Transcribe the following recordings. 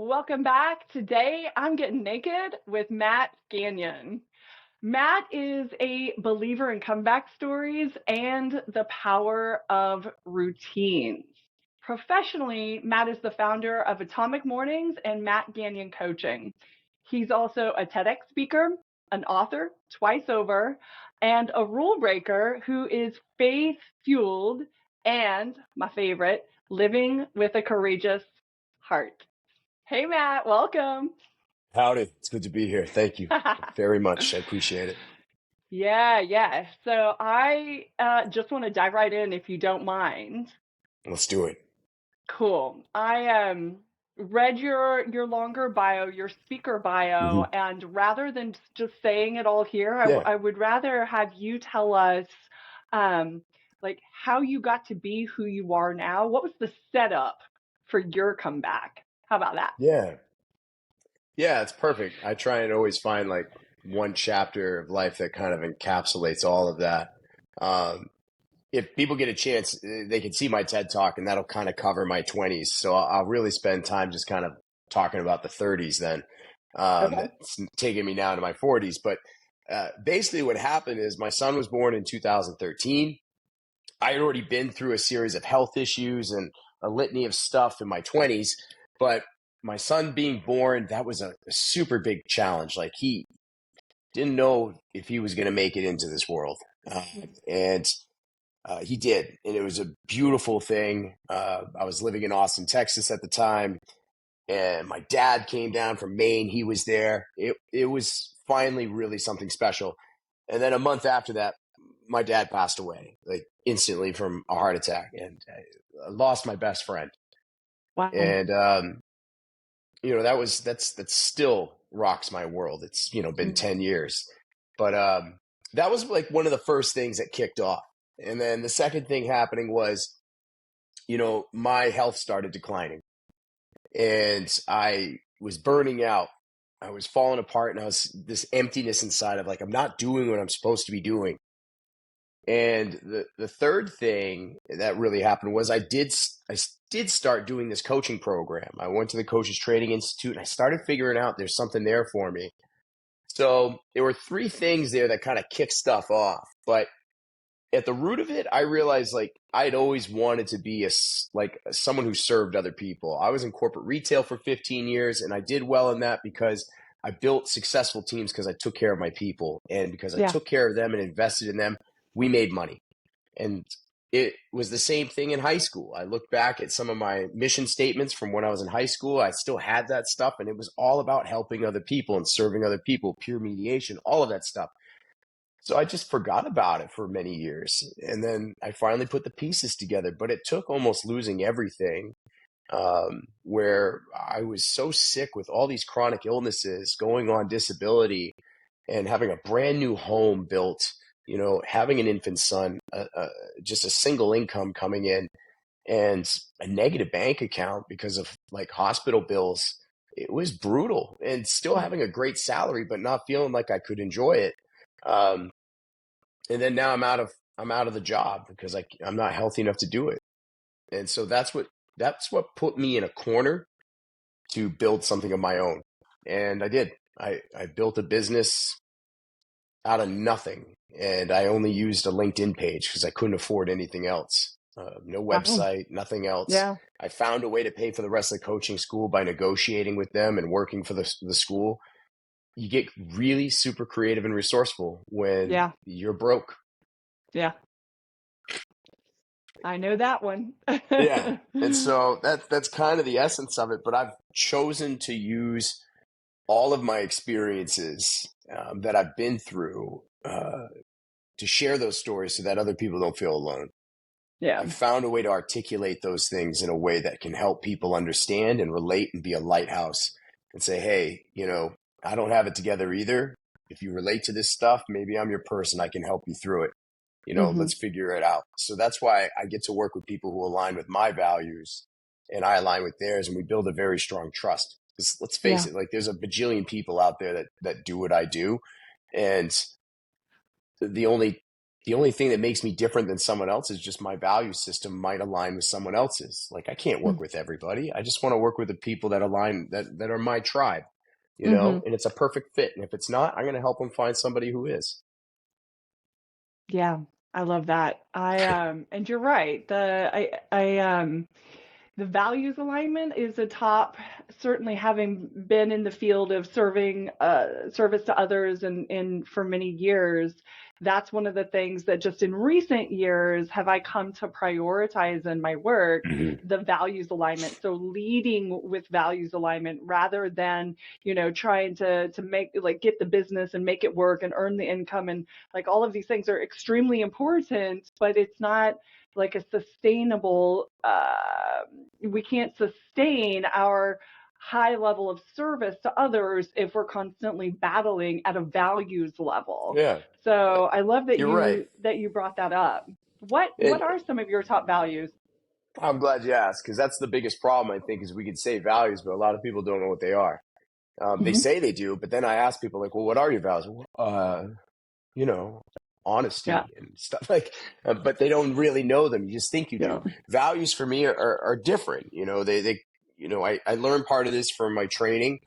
welcome back. Today I'm getting naked with Matt Gagnon. Matt is a believer in comeback stories and the power of routines. Professionally, Matt is the founder of Atomic Mornings and Matt Gagnon Coaching. He's also a TEDx speaker, an author twice over, and a rule breaker who is faith fueled and, my favorite, living with a courageous heart. Hey, Matt, welcome. Howdy. It's good to be here. Thank you very much. I appreciate it. Yeah. So I just want to dive right in if you don't mind. Let's do it. Cool. I read your longer bio, your speaker bio, Hmm. and rather than just saying it all here, Yeah. I would rather have you tell us like how you got to be who you are now. What was the setup for your comeback? How about that? Yeah. Yeah, it's perfect. I try and always find like one chapter of life that kind of encapsulates all of that. Um, if people get a chance, they can see my TED Talk, and that'll kind of cover my 20s. So I'll really spend time just kind of talking about the 30s then. Okay. It's taking me now to my 40s. But basically, what happened is my son was born in 2013. I had already been through a series of health issues and a litany of stuff in my 20s, but my son being born, that was a super big challenge. Like he didn't know if he was going to make it into this world. And he did. And it was a beautiful thing. I was living in Austin, Texas at the time, and my dad came down from Maine. He was there. It was finally really something special. And then a month after that, my dad passed away, like instantly from a heart attack, and I lost my best friend. Wow. And that still rocks my world. It's been 10 years, but that was like one of the first things that kicked off. And then the second thing happening was, my health started declining, and I was burning out. I was falling apart, and I was this emptiness inside of like I'm not doing what I'm supposed to be doing. And the third thing that really happened was I did start doing this coaching program. I went to the Coaches Training Institute, and I started figuring out there's something there for me. So there were three things there that kind of kicked stuff off. But at the root of it, I realized like I'd always wanted to be someone who served other people. I was in corporate retail for 15 years, and I did well in that because I built successful teams because I took care of my people, and because I Yeah. took care of them and invested in them, we made money. And it was the same thing in high school. I look back at some of my mission statements from when I was in high school. I still had that stuff, and it was all about helping other people and serving other people, peer mediation, all of that stuff. So I just forgot about it for many years. And then I finally put the pieces together, but it took almost losing everything, where I was so sick with all these chronic illnesses, going on disability, and having a brand new home built, having an infant son, just a single income coming in, and a negative bank account because of like hospital bills. It was brutal, and still having a great salary, but not feeling like I could enjoy it. Um, and then now I'm out of the job because I'm not healthy enough to do it. And so that's what put me in a corner to build something of my own. And I did. I built a business out of nothing, and I only used a LinkedIn page because I couldn't afford anything else. No Wow. website, nothing else. Yeah. I found a way to pay for the rest of the coaching school by negotiating with them and working for the school. You get really super creative and resourceful when Yeah. you're broke. Yeah. I know that one. Yeah. And so that's kind of the essence of it. But I've chosen to use all of my experiences that I've been through to share those stories so that other people don't feel alone. Yeah. I've found a way to articulate those things in a way that can help people understand and relate and be a lighthouse and say, hey, I don't have it together either. If you relate to this stuff, maybe I'm your person. I can help you through it. Hmm. Let's figure it out. So that's why I get to work with people who align with my values and I align with theirs, and we build a very strong trust. Because let's face Yeah. it, like there's a bajillion people out there that do what I do. And the only the only thing that makes me different than someone else is just my value system might align with someone else's. Like I can't work with everybody. I just want to work with the people that align, that are my tribe, Mm-hmm. and it's a perfect fit. And if it's not, I'm going to help them find somebody who is. Yeah, I love that. And you're right. The values alignment is a top, certainly having been in the field of service to others and for many years. That's one of the things that just in recent years have I come to prioritize in my work, Mhm. the values alignment. So leading with values alignment rather than, trying to make like get the business and make it work and earn the income, and like all of these things are extremely important, but it's not like a sustainable, we can't sustain our high level of service to others if we're constantly battling at a values level. Yeah, So I love that you're right. you brought that up. What And are some of your top values? I'm glad you asked because that's the biggest problem, I think, is we could say values, but a lot of people don't know what they are. They Hmm. say they do, but then I ask people like, well, what are your values? You know, Yeah. honesty and stuff like, but they don't really know them. You just think you do. Yeah. Values for me are different. I learned part of this from my training,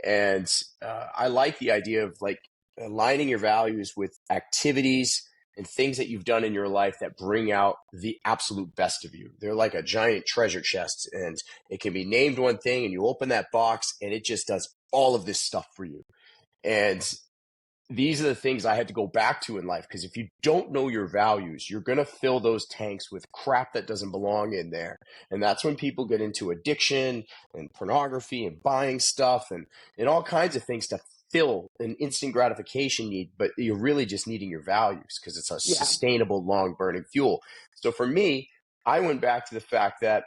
and I like the idea of like aligning your values with activities and things that you've done in your life that bring out the absolute best of you. They're like a giant treasure chest, and it can be named one thing, and you open that box, and it just does all of this stuff for you. And these are the things I had to go back to in life, because if you don't know your values, you're going to fill those tanks with crap that doesn't belong in there. And that's when people get into addiction and pornography and buying stuff and all kinds of things to fill an instant gratification need, but you're really just needing your values because it's a Yeah. sustainable, long burning fuel. So for me, I went back to the fact that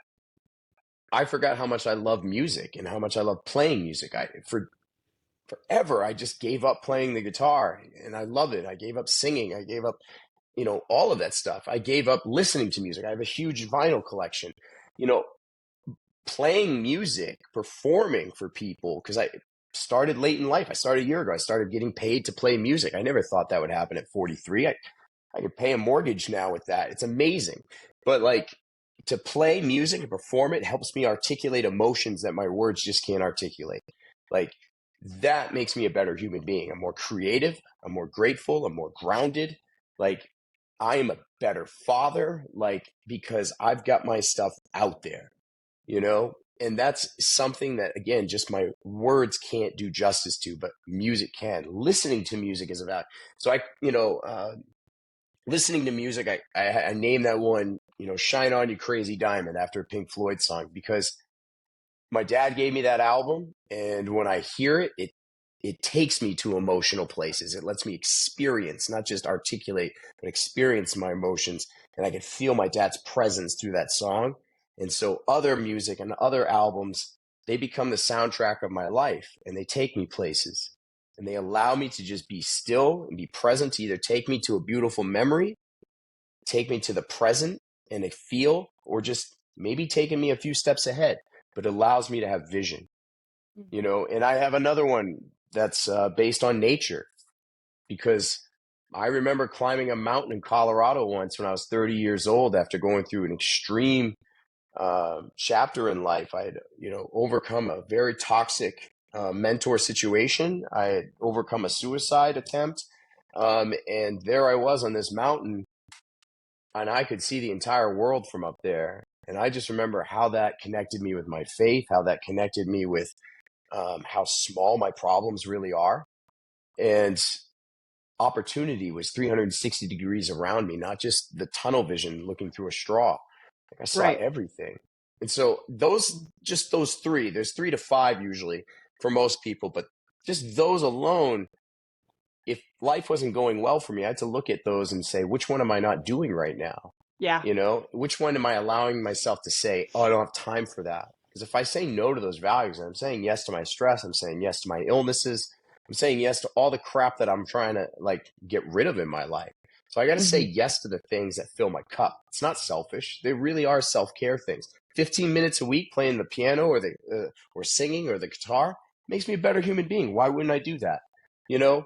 I forgot how much I love music and how much I love playing music. For forever I just gave up playing the guitar, and I love it. I gave up singing. I gave up, all of that stuff. I gave up listening to music. I have a huge vinyl collection. You know, Playing music, performing for people, because I started late in life. I started a year ago. I started getting paid to play music. I never thought that would happen at 43. I could pay a mortgage now with that. It's amazing. But like, to play music and perform it helps me articulate emotions that my words just can't articulate. Like, that makes me a better human being. I'm more creative. I'm more grateful. I'm more grounded. Like, I am a better father, like, because I've got my stuff out there, you know? And that's something that, again, just my words can't do justice to, but music can. Listening to music is about. So listening to music, I named that one, "Shine On You Crazy Diamond" after a Pink Floyd song, because my dad gave me that album, and when I hear it, it takes me to emotional places. It lets me experience, not just articulate, but experience my emotions, and I can feel my dad's presence through that song. And so other music and other albums, they become the soundtrack of my life, and they take me places. And they allow me to just be still and be present, to either take me to a beautiful memory, take me to the present and a feel, or just maybe taking me a few steps ahead, but it allows me to have vision, Hmm. and I have another one that's based on nature, because I remember climbing a mountain in Colorado once when I was 30 years old after going through an extreme chapter in life. I had, overcome a very toxic mentor situation. I had overcome a suicide attempt. And there I was on this mountain, and I could see the entire world from up there. And I just remember how that connected me with my faith, how that connected me with how small my problems really are. And opportunity was 360 degrees around me, not just the tunnel vision looking through a straw. Like, I saw Right. everything. And so those three, there's 3 to 5 usually for most people, but just those alone, if life wasn't going well for me, I had to look at those and say, which one am I not doing right now? Yeah. Which one am I allowing myself to say, oh, I don't have time for that? Because if I say no to those values, and I'm saying yes to my stress, I'm saying yes to my illnesses, I'm saying yes to all the crap that I'm trying to like get rid of in my life. So I got to say Hmm. yes to the things that fill my cup. It's not selfish. They really are self-care things. 15 minutes a week playing the piano or singing or the guitar makes me a better human being. Why wouldn't I do that? You know,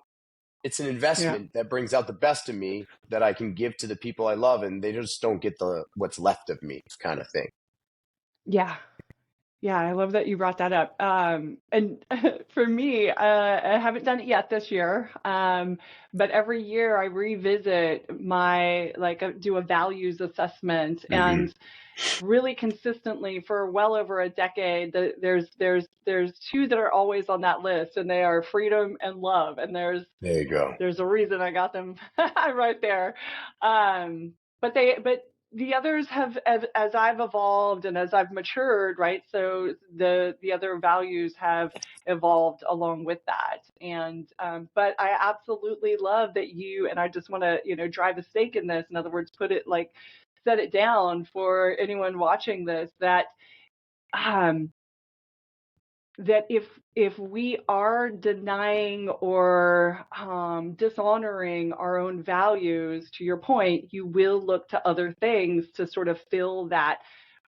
it's an Yeah. investment that brings out the best of me that I can give to the people I love, and they just don't get the what's left of me kind of thing. Yeah. Yeah, I love that you brought that up. And for me, I haven't done it yet this year, but every year I revisit do a values assessment, Mm-hmm. and really consistently for well over a decade, there's two that are always on that list, and they are freedom and love. And There you go. there's a reason I got them right there. But the others have, as I've evolved and as I've matured, right? So the other values have evolved along with that. And but I absolutely love that and I just want to, drive a stake in this. In other words, set it down for anyone watching this, um, that if we are denying or dishonoring our own values, to your point, you will look to other things to sort of fill that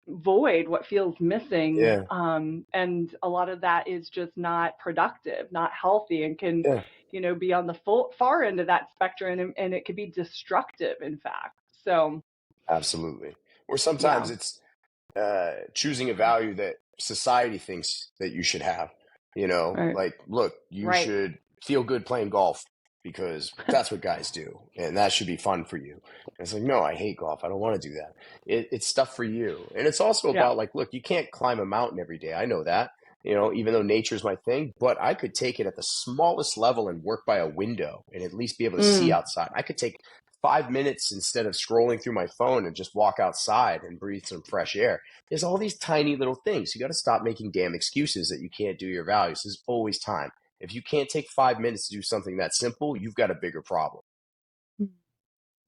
void, what feels missing. Yeah. And a lot of that is just not productive, not healthy, and can, Yeah. be on the far end of that spectrum, and it could be destructive, in fact. So, Absolutely. Or yeah, sometimes it's choosing a value that society thinks that you should have. right, Like, look, you right. should feel good playing golf because that's what guys do, and that should be fun for you. And it's like, no, I hate golf. I don't want to do that. It's stuff for you, and it's also Yeah. about like, look, you can't climb a mountain every day. I know that. Even though nature's my thing, but I could take it at the smallest level and work by a window and at least be able to see Mm. outside. I could take 5 minutes instead of scrolling through my phone and just walk outside and breathe some fresh air. There's all these tiny little things. You got to stop making damn excuses that you can't do your values. There's always time. If you can't take 5 minutes to do something that simple, you've got a bigger problem.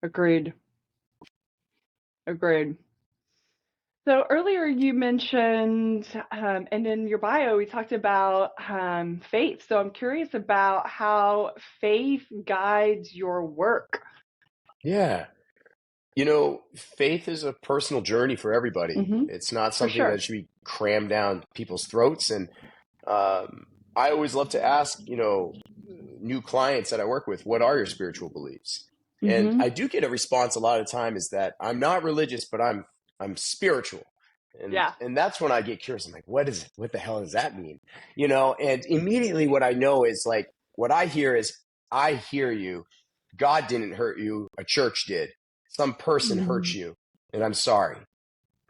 Agreed. Agreed. So earlier you mentioned, and in your bio, we talked about faith. So I'm curious about how faith guides your work. Yeah. Faith is a personal journey for everybody. Hmm. It's not For something that sure. should be crammed down people's throats. And I always love to ask, new clients that I work with, what are your spiritual beliefs? And Hmm. I do get a response a lot of the time is that I'm not religious, but I'm spiritual. And Yeah. and that's when I get curious. I'm like, what the hell does that mean? And immediately what I know is like what I hear is I hear you. God didn't hurt you, a church did. Some person hurt Hmm. you, and I'm sorry,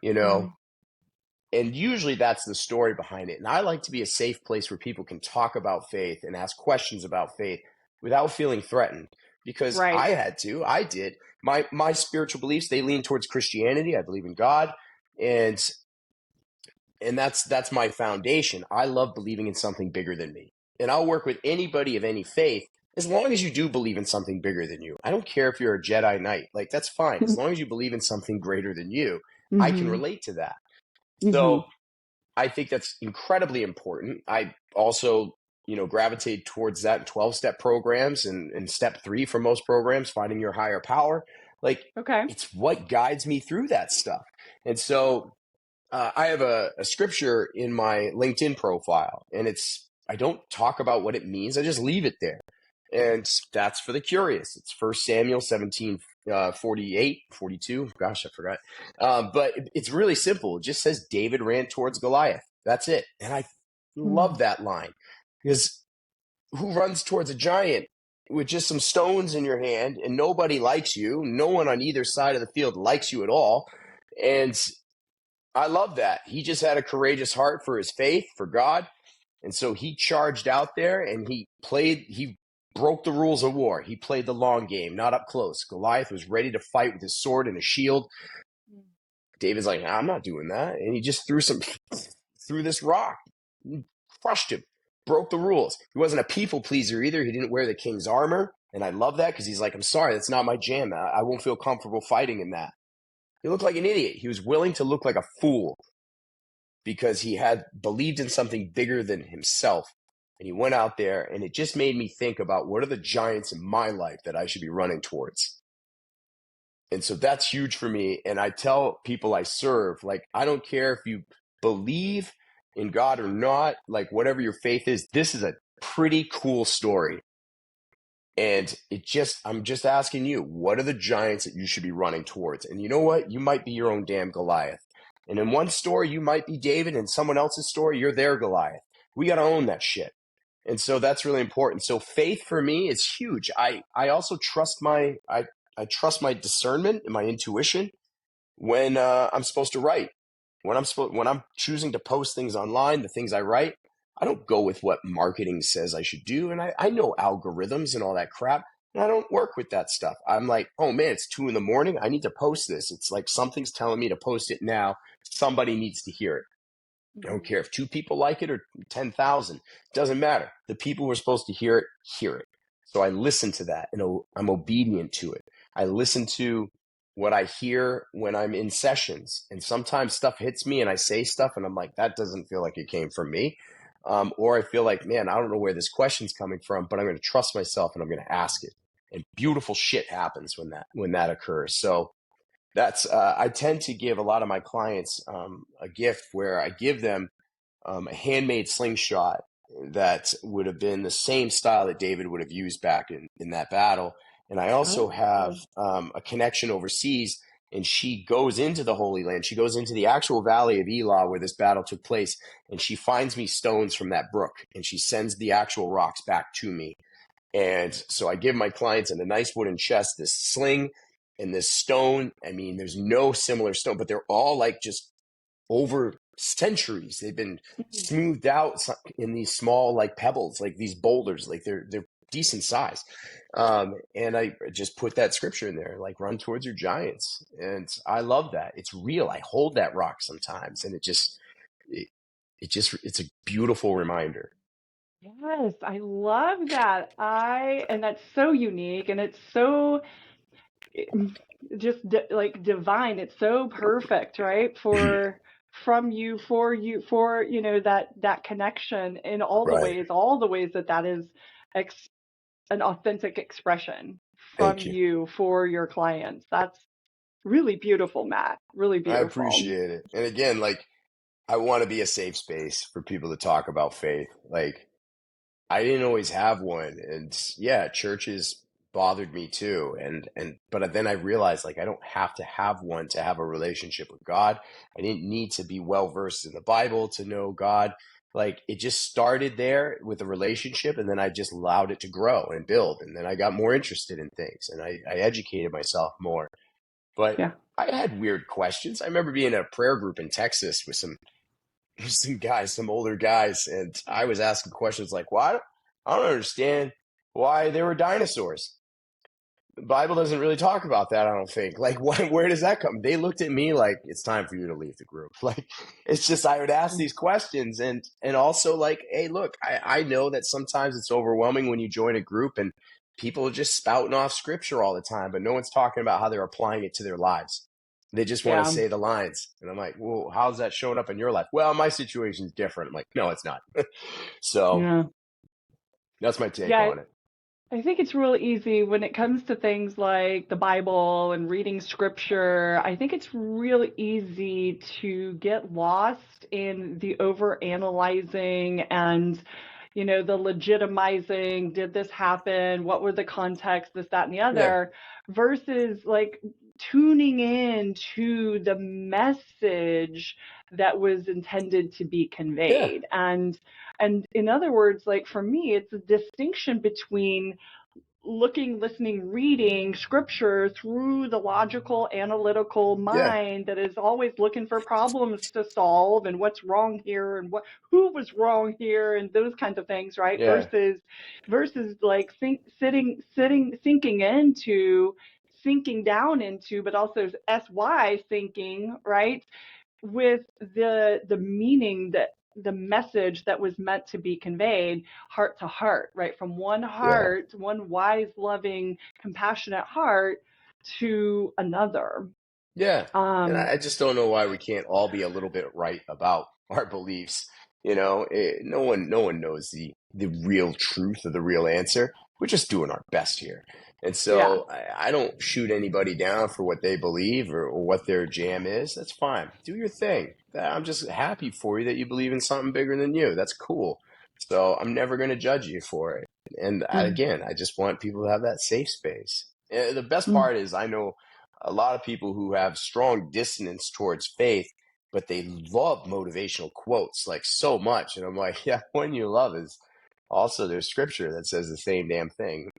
you know? Hmm. And usually that's the story behind it. And I like to be a safe place where people can talk about faith and ask questions about faith without feeling threatened. Because Right. I did. My spiritual beliefs, they lean towards Christianity. I believe in God. And that's my foundation. I love believing in something bigger than me. And I'll work with anybody of any faith as long as you do believe in something bigger than you. I don't care if you're a Jedi Knight. Like that's fine. As long as you believe in something greater than you, I can Hmm. relate to that. Hmm. So I think that's incredibly important. I also, gravitate towards that in 12-step programs and step 3 for most programs, finding your higher power. Like Okay. it's what guides me through that stuff. And so I have a scripture in my LinkedIn profile, and I don't talk about what it means. I just leave it there. And that's for the curious. It's 1 Samuel 17, 48, 42. Gosh, I forgot. But it's really simple. It just says David ran towards Goliath. That's it. And I love Mm. that line because who runs towards a giant with just some stones in your hand and nobody likes you? No one on either side of the field likes you at all. And I love that. He just had a courageous heart for his faith, for God. And so he charged out there and he broke the rules of war. He played the long game, not up close. Goliath was ready to fight with his sword and a shield. David's like, I'm not doing that. And he just threw this rock, crushed him, broke the rules. He wasn't a people pleaser either. He didn't wear the king's armor. And I love that because he's like, I'm sorry, that's not my jam. I won't feel comfortable fighting in that. He looked like an idiot. He was willing to look like a fool because he had believed in something bigger than himself. And he went out there, and it just made me think about what are the giants in my life that I should be running towards. And so that's huge for me. And I tell people I serve, like, I don't care if you believe in God or not, like, whatever your faith is, this is a pretty cool story. And I'm just asking you, what are the giants that you should be running towards? And you know what? You might be your own damn Goliath. And in one story, you might be David. In someone else's story, you're their Goliath. We got to own that shit. And so that's really important. So faith for me is huge. I also trust I trust my discernment and my intuition when I'm supposed to write. When I'm choosing to post things online, the things I write, I don't go with what marketing says I should do. And I know algorithms and all that crap. And I don't work with that stuff. I'm like, oh man, it's 2 a.m. I need to post this. It's like something's telling me to post it now. Somebody needs to hear it. I don't care if 2 people like it or 10,000. It doesn't matter. The people who are supposed to hear it, hear it. So I listen to that and I'm obedient to it. I listen to what I hear when I'm in sessions. And sometimes stuff hits me and I say stuff and I'm like, that doesn't feel like it came from me. Or I feel like, man, I don't know where this question's coming from, but I'm going to trust myself and I'm going to ask it. And beautiful shit happens when that occurs. So that's I tend to give a lot of my clients a gift where I give them a handmade slingshot that would have been the same style that David would have used back in that battle. And I also have Oh, a connection overseas, and she goes into the Holy Land. She goes into the actual Valley of Elah where this battle took place, and she finds me stones from that brook, and she sends the actual rocks back to me. And so I give my clients in a nice wooden chest this sling and this stone. I mean, there's no similar stone, but they're all like just over centuries. They've been mhm. smoothed out in these small like pebbles, like these boulders, like they're decent size. And I just put that scripture in there, like run towards your giants. And I love that. It's real. I hold that rock sometimes, and it, it's a beautiful reminder. Yes, I love that. And that's so unique and it's so just like divine. It's so perfect, right? From you, for you, for, that connection in Right. all the ways that is ex an authentic expression from Thank you. you for your clients. That's really beautiful, Matt. Really I beautiful. appreciate it. And again, like I want to be a safe space for people to talk about faith. Like I didn't always have one, and yeah, churches bothered me too. But then I realized like I don't have to have one to have a relationship with God. I didn't need to be well versed in the Bible to know God. Like it just started there with a relationship, and then I just allowed it to grow and build, and then I got more interested in things, and I educated myself more. But Yeah. I had weird questions. I remember being in a prayer group in Texas with some guys, some older guys, and I was asking questions like, "Why? I don't understand why there were dinosaurs. The Bible doesn't really talk about that. I don't think. Like, where does that come?" They looked at me like, "It's time for you to leave the group." Like, it's just I would ask these questions, and also like, "Hey, look, I know that sometimes it's overwhelming when you join a group and people are just spouting off scripture all the time, but no one's talking about how they're applying it to their lives. They just want to Yeah. say the lines." And I'm like, "Well, how's that showing up in your life?" "Well, my situation's different." I'm like, "No, it's not." So Yeah. that's my take Yeah. on it. I think it's real easy when it comes to things like the Bible and reading scripture. I think it's real easy to get lost in the over analyzing and, the legitimizing. Did this happen? What were the context? This, that, and the Yeah, other, versus like tuning in to the message that was intended to be yeah, conveyed. And in other words, like for me, it's a distinction between looking, listening, reading scripture through the logical, analytical yeah, mind that is always looking for problems to solve and what's wrong here and who was wrong here and those kinds of things, right? yeah, Versus like sinking into, sinking down into, but also thinking, right? With the meaning, that the message that was meant to be conveyed heart to heart, right? From one yeah. heart, one wise, loving, compassionate heart to another. Yeah. And Um, I just don't know why we can't all be a little bit right about our beliefs. No one knows the real truth or the real answer. We're just doing our best here. And yeah, so I don't shoot anybody down for what they believe or what their jam is. That's fine. Do your thing. I'm just happy for you that you believe in something bigger than you. That's cool. So I'm never going to judge you for it. And Mm, again, I just want people to have that safe space. The best mm, part is I know a lot of people who have strong dissonance towards faith, but they love motivational quotes like so much. And I'm like, yeah, one you love is also there's scripture that says the same damn thing,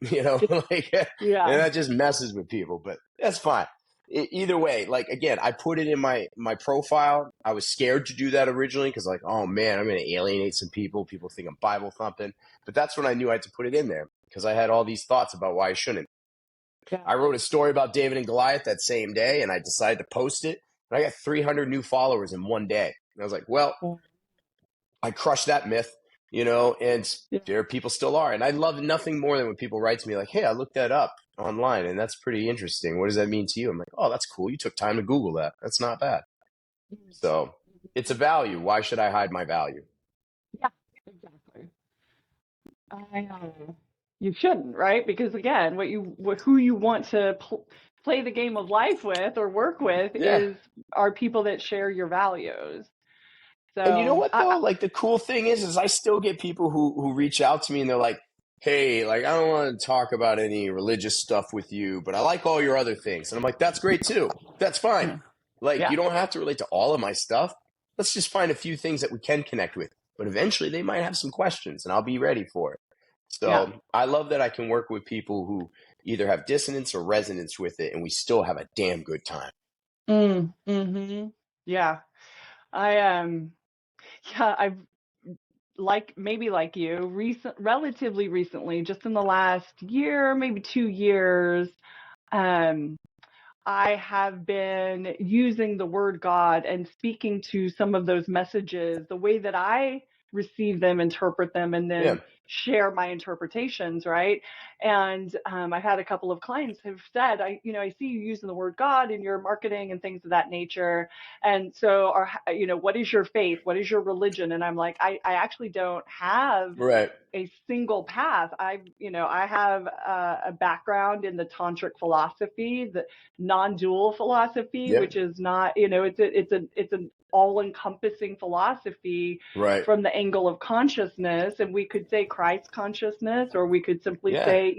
like, and yeah. that just messes with people, but that's fine. Either way, like again, I put it in my profile. I was scared to do that originally because like, oh man, I'm going to alienate some people. People think I'm Bible thumping, but that's when I knew I had to put it in there because I had all these thoughts about why I shouldn't. Yeah. I wrote a story about David and Goliath that same day, and I decided to post it. And I got 300 new followers in one day. And I was like, well, I crushed that myth, and Yeah. there people still are. And I love nothing more than when people write to me like, hey, I looked that up online, and that's pretty interesting. What does that mean to you? I'm like, oh, that's cool. You took time to Google that. That's not bad. So it's a value. Why should I hide my value? Yeah, exactly. I You shouldn't, right? Because again, who you want to play the game of life with or work with Yeah. are people that share your values. And you know So, what though? Like the cool thing is I still get people who reach out to me and they're like, "Hey, like I don't want to talk about any religious stuff with you, but I like all your other things." And I'm like, "That's great too. That's fine. yeah, Like yeah, you don't have to relate to all of my stuff. Let's just find a few things that we can connect with. But eventually they might have some questions and I'll be ready for it." yeah. So, I love that I can work with people who either have dissonance or resonance with it and we still have a damn good time. Mm-hmm. Yeah. I Yeah, I've maybe like you, relatively recently, just in the last year, maybe 2 years, um, I have been using the word God and speaking to some of those messages the way that I receive them, interpret them, and Yeah. then share my interpretations, right? And I've had a couple of clients who've said, I see you using the word God in your marketing and things of that nature. And so, what is your faith? What is your religion? And I'm like, I actually don't have Right. a single path. I have a background in the tantric philosophy, the non-dual philosophy, Yep. which is not, it's an all-encompassing philosophy Right. from the angle of consciousness, and we could say Christ consciousness, or we could simply Yeah. say,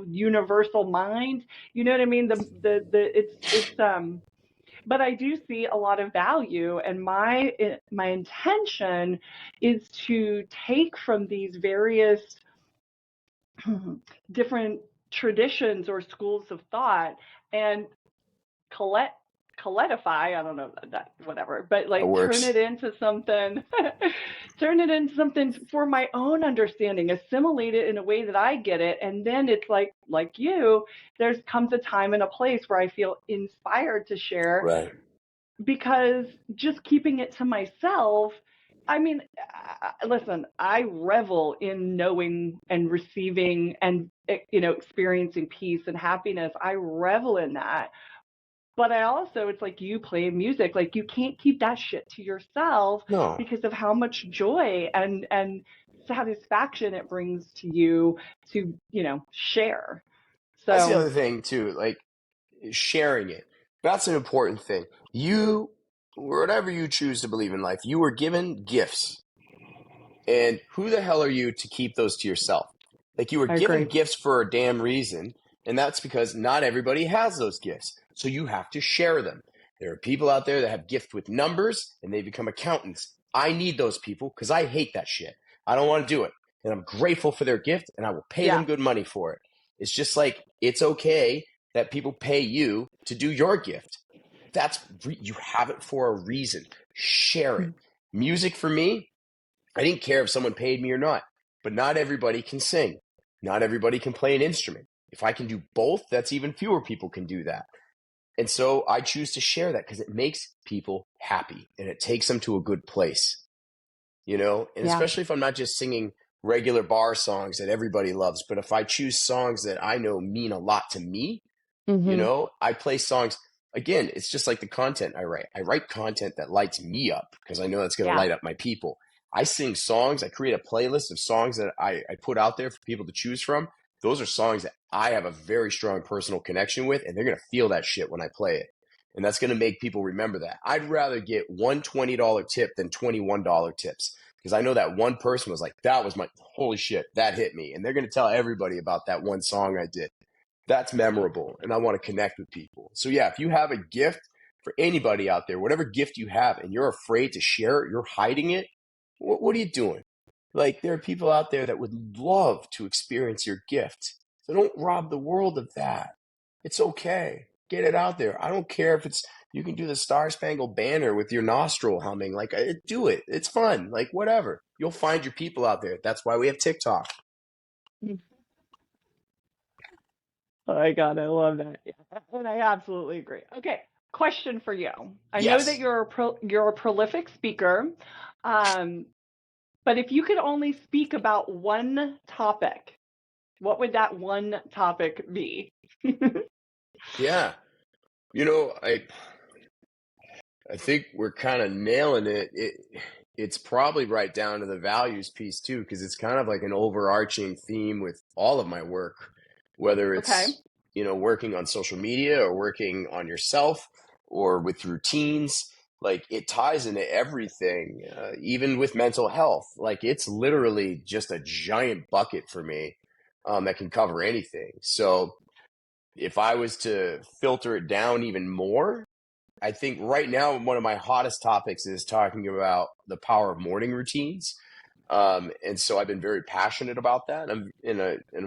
universal mind. You know what I mean? But I do see a lot of value, and my intention is to take from these various different traditions or schools of thought and collect colletify, I don't know that, whatever, but That like turn works. it into something turn it into something for my own understanding, assimilate it in a way that I get it, and then it's like you, there's comes a time and a place where I feel inspired to share, Right. because just keeping it to myself, I mean, listen, I revel in knowing and receiving and, experiencing peace and happiness. I revel in that. But I also, it's like you play music, like you can't keep that shit to yourself No. because of how much joy and satisfaction it brings to you to, share. That's the So, other thing too, like sharing it. That's an important thing. You, whatever you choose to believe in life, you were given gifts. And who the hell are you to keep those to yourself? Like you were I given agree. gifts for a damn reason, and that's because not everybody has those gifts. So you have to share them. There are people out there that have gifts with numbers and they become accountants. I need those people because I hate that shit. I don't want to do it. And I'm grateful for their gift and I will pay them Yeah. good money for it. It's just like it's okay that people pay you to do your gift. You have it for a reason. Share it. Music for me, I didn't care if someone paid me or not, but not everybody can sing. Not everybody can play an instrument. If I can do both, that's even fewer people can do that. And so I choose to share that because it makes people happy and it takes them to a good place, And Yeah. especially if I'm not just singing regular bar songs that everybody loves, but if I choose songs that I know mean a lot to me, Mm-hmm. I play songs. Again, it's just like the content I write. I write content that lights me up because I know that's going to Yeah. light up my people. I sing songs. I create a playlist of songs that I put out there for people to choose from. Those are songs that I have a very strong personal connection with, and they're going to feel that shit when I play it. And that's going to make people remember that. I'd rather get one $20 tip than $21 tips Because I know that one person was like, that was my holy shit, that hit me. And they're going to tell everybody about that one song I did. That's memorable. And I want to connect with people. So yeah, if you have a gift for anybody out there, whatever gift you have, and you're afraid to share it, you're hiding it, what are you doing? Like, there are people out there that would love to experience your gift. So don't rob the world of that. It's okay. Get it out there. I don't care if it's, you can do the Star Spangled Banner with your nostril humming. Like, do it. It's fun. Like, whatever. You'll find your people out there. That's why we have TikTok. Oh my God, I love that. Yeah, and I absolutely agree. Okay, question for you. I know that Yes. you're a prolific speaker, but if you could only speak about one topic, what would that one topic be? Yeah. I think we're kind of nailing it. It's probably right down to the values piece too, because it's kind of like an overarching theme with all of my work, whether Okay. it's, working on social media or working on yourself or with routines. Like, it ties into everything, even with mental health. Like, it's literally just a giant bucket for me, that can cover anything. So if I was to filter it down even more, I think right now one of my hottest topics is talking about the power of morning routines. And so I've been very passionate about that. I'm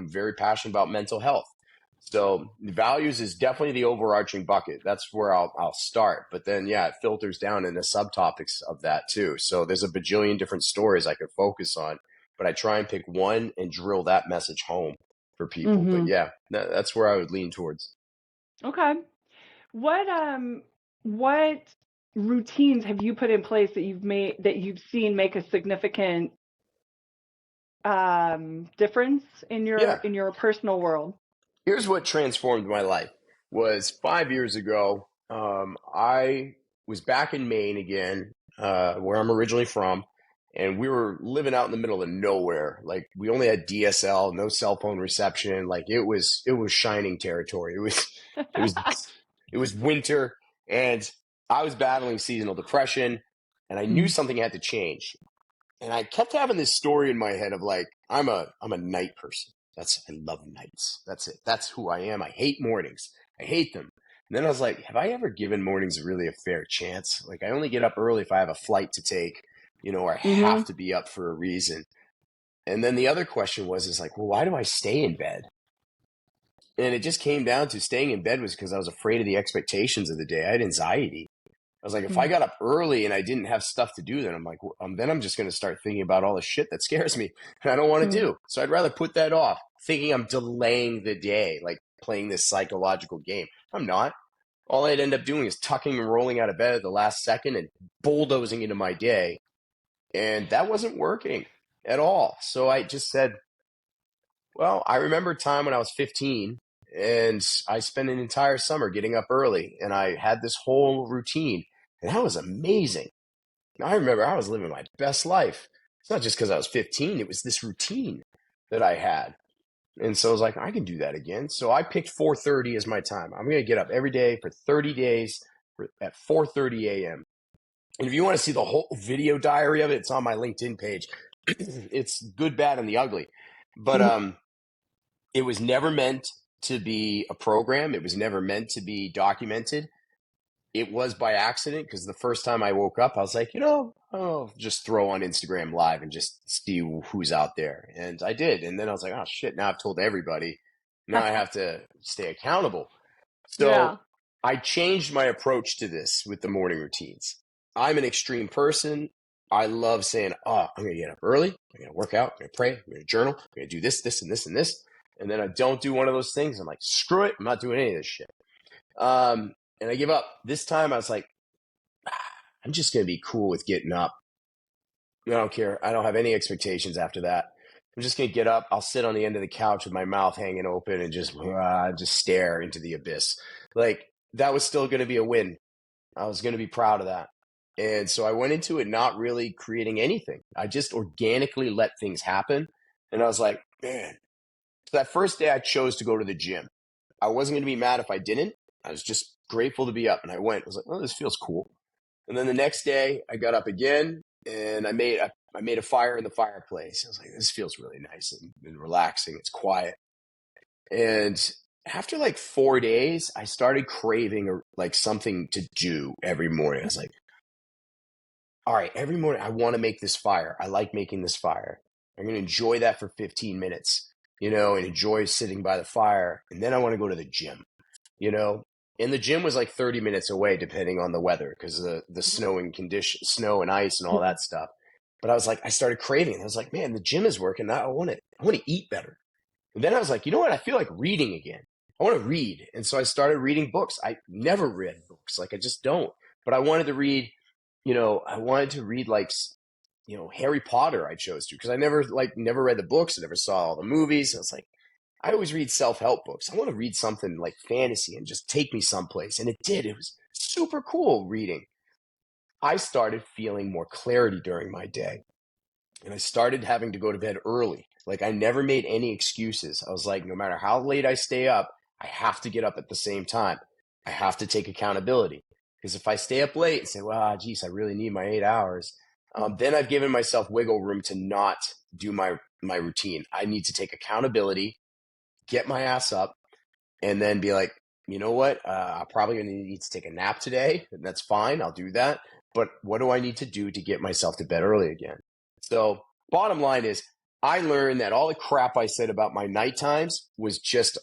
very passionate about mental health. So values is definitely the overarching bucket. That's where I'll start. But then, yeah, it filters down into subtopics of that too. So there's a bajillion different stories I could focus on, but I try and pick one and drill that message home for people. But Mm-hmm. yeah, that's where I would lean towards. Okay. What routines have you put in place that you've seen make a significant difference in Yeah. your personal world? Here's what transformed my life was 5 years ago. I was back in Maine again, where I'm originally from, and we were living out in the middle of nowhere. Like, we only had DSL, no cell phone reception. Like, it was shining territory. It was winter, and I was battling seasonal depression, and I knew something had to change. And I kept having this story in my head of like, I'm a night person. I love nights. That's it. That's who I am. I hate mornings. I hate them. And then I was like, have I ever given mornings really a fair chance? Like, I only get up early if I have a flight to take, or I Mm-hmm. have to be up for a reason. And then the other question is like, well, why do I stay in bed? And it just came down to staying in bed was because I was afraid of the expectations of the day. I had anxiety. I was like, if I got up early and I didn't have stuff to do, then I'm like, then I'm just going to start thinking about all the shit that scares me and I don't want to do. So I'd rather put that off, thinking I'm delaying the day, like playing this psychological game. I'm not. All I'd end up doing is tucking and rolling out of bed at the last second and bulldozing into my day. And that wasn't working at all. So I just said, well, I remember a time when I was 15 and I spent an entire summer getting up early and I had this whole routine and that was amazing. I remember I was living my best life. It's not just because I was 15, it was this routine that I had. And so I was like, I can do that again. So I picked 4:30 as my time. I'm going to get up every day for 30 days at 4:30 a.m. And if you want to see the whole video diary of it, it's on my LinkedIn page. It's good, bad, and the ugly. But it was never meant to be a program. It was never meant to be documented. It was by accident because the first time I woke up, I was like, I'll just throw on Instagram Live and just see who's out there. And I did. And then I was like, oh shit, now I've told everybody. Now I have to stay accountable. Yeah. So I changed my approach to this with the morning routines. I'm an extreme person. I love saying, oh, I'm going to get up early. I'm going to work out. I'm going to pray. I'm going to journal. I'm going to do this, this, and this, and this. And then I don't do one of those things. I'm like, screw it. I'm not doing any of this shit. And I give up. This time I was like, I'm just going to be cool with getting up. I don't care. I don't have any expectations after that. I'm just going to get up. I'll sit on the end of the couch with my mouth hanging open and just stare into the abyss. Like, that was still going to be a win. I was going to be proud of that. And so I went into it not really creating anything. I just organically let things happen. And I was like, man. So that first day I chose to go to the gym. I wasn't going to be mad if I didn't. I was just grateful to be up. And I went. I was like, oh, this feels cool. And then the next day I got up again and I made a fire in the fireplace. I was like, this feels really nice and relaxing. It's quiet. And after like 4 days, I started craving like something to do every morning. I was like, all right, every morning I want to make this fire. I like making this fire. I'm going to enjoy that for 15 minutes, and enjoy sitting by the fire. And then I want to go to the gym, you know, and the gym was like 30 minutes away, depending on the weather, because of the snowing condition, snow and ice and all that stuff. But I was like, I started craving it. I was like, man, the gym is working. I want to eat better. And then I was like, you know what? I feel like reading again. I want to read. And so I started reading books. I never read books. Like I just don't. But I wanted to read, like, Harry Potter I chose to, because I never read the books. I never saw all the movies. I was like, I always read self-help books. I want to read something like fantasy and just take me someplace. And it did. It was super cool reading. I started feeling more clarity during my day. And I started having to go to bed early. Like I never made any excuses. I was like, no matter how late I stay up, I have to get up at the same time. I have to take accountability. Because if I stay up late and say, well, geez, I really need my 8 hours, then I've given myself wiggle room to not do my routine. I need to take accountability, get my ass up, and then be like, you know what? I'm probably going to need to take a nap today, and that's fine. I'll do that. But what do I need to do to get myself to bed early again? So bottom line is, I learned that all the crap I said about my night times was just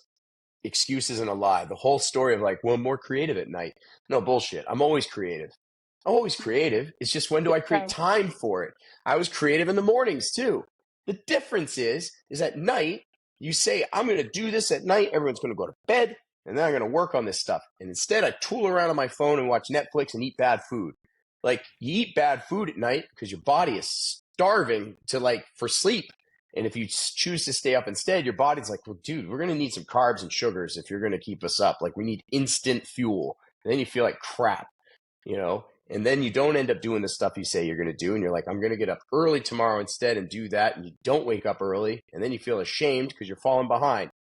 excuses and a lie. The whole story of like, well, I'm more creative at night. No, bullshit. I'm always creative. I'm always creative. It's just, when do I create time for it? I was creative in the mornings too. The difference is at night, you say, I'm going to do this at night. Everyone's going to go to bed, and then I'm going to work on this stuff. And instead, I tool around on my phone and watch Netflix and eat bad food. Like, you eat bad food at night because your body is starving for sleep. And if you choose to stay up instead, your body's like, well, dude, we're going to need some carbs and sugars if you're going to keep us up. Like, we need instant fuel. And then you feel like crap, and then you don't end up doing the stuff you say you're going to do. And you're like, I'm going to get up early tomorrow instead and do that. And you don't wake up early. And then you feel ashamed because you're falling behind.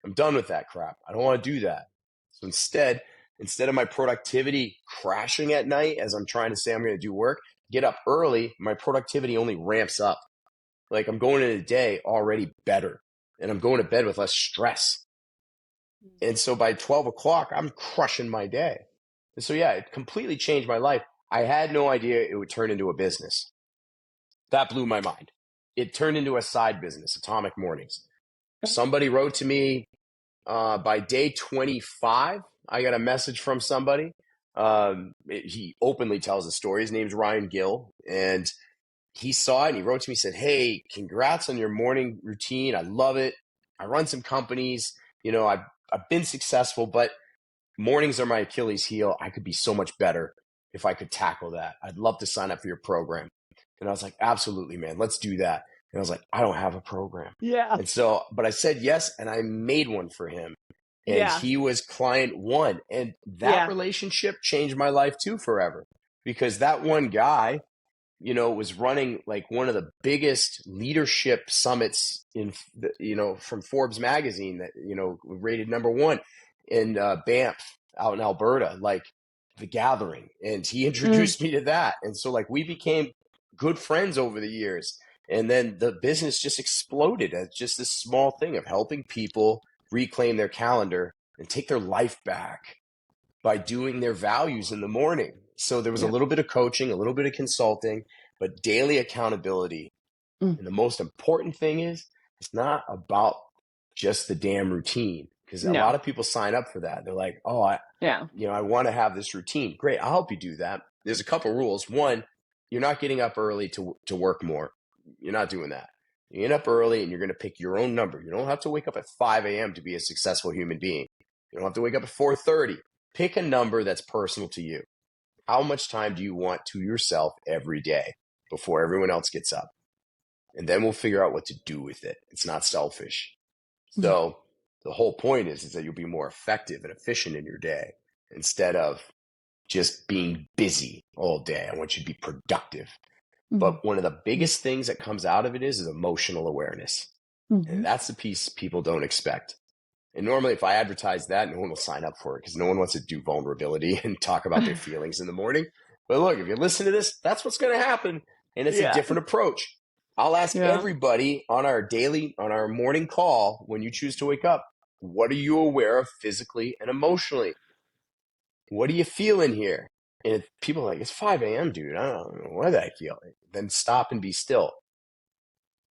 I'm done with that crap. I don't want to do that. So instead of my productivity crashing at night as I'm trying to say I'm going to do work, get up early, my productivity only ramps up. Like, I'm going into the day already better, and I'm going to bed with less stress. And so by 12 o'clock, I'm crushing my day. And so, yeah, it completely changed my life. I had no idea it would turn into a business. That blew my mind. It turned into a side business, Atomic Mornings. Somebody wrote to me by day 25. I got a message from somebody. He openly tells the story. His name's Ryan Gill. And he saw it and he wrote to me, said, hey, congrats on your morning routine. I love it. I run some companies. I've been successful, but mornings are my Achilles heel. I could be so much better if I could tackle that. I'd love to sign up for your program. And I was like, absolutely, man, let's do that. And I was like, I don't have a program. Yeah. And so, but I said yes, and I made one for him. And he was client one. And that relationship changed my life too forever. Because that one guy, was running like one of the biggest leadership summits from Forbes magazine that, rated #1 in Banff out in Alberta, like The Gathering. And he introduced me to that. And so like we became good friends over the years. And then the business just exploded as just this small thing of helping people reclaim their calendar and take their life back by doing their values in the morning. So there was a little bit of coaching, a little bit of consulting, but daily accountability. And the most important thing is, it's not about just the damn routine, because a lot of people sign up for that. They're like, oh, I want to have this routine. Great, I'll help you do that. There's a couple rules. One, you're not getting up early to work more. You're not doing that. You get up early and you're going to pick your own number. You don't have to wake up at 5 a.m. to be a successful human being. You don't have to wake up at 4:30. Pick a number that's personal to you. How much time do you want to yourself every day before everyone else gets up? And then we'll figure out what to do with it. It's not selfish. So the whole point is that you'll be more effective and efficient in your day instead of just being busy all day. I want you to be productive. But one of the biggest things that comes out of it is emotional awareness. And that's the piece people don't expect. And normally if I advertise that, no one will sign up for it because no one wants to do vulnerability and talk about their feelings in the morning. But look, if you listen to this, that's what's going to happen. And it's a Yeah. different approach. I'll ask Yeah. everybody on our morning call when you choose to wake up, what are you aware of physically and emotionally? What do you feel in here? And people are like, it's 5 a.m., dude. I don't know what I feel. Then stop and be still.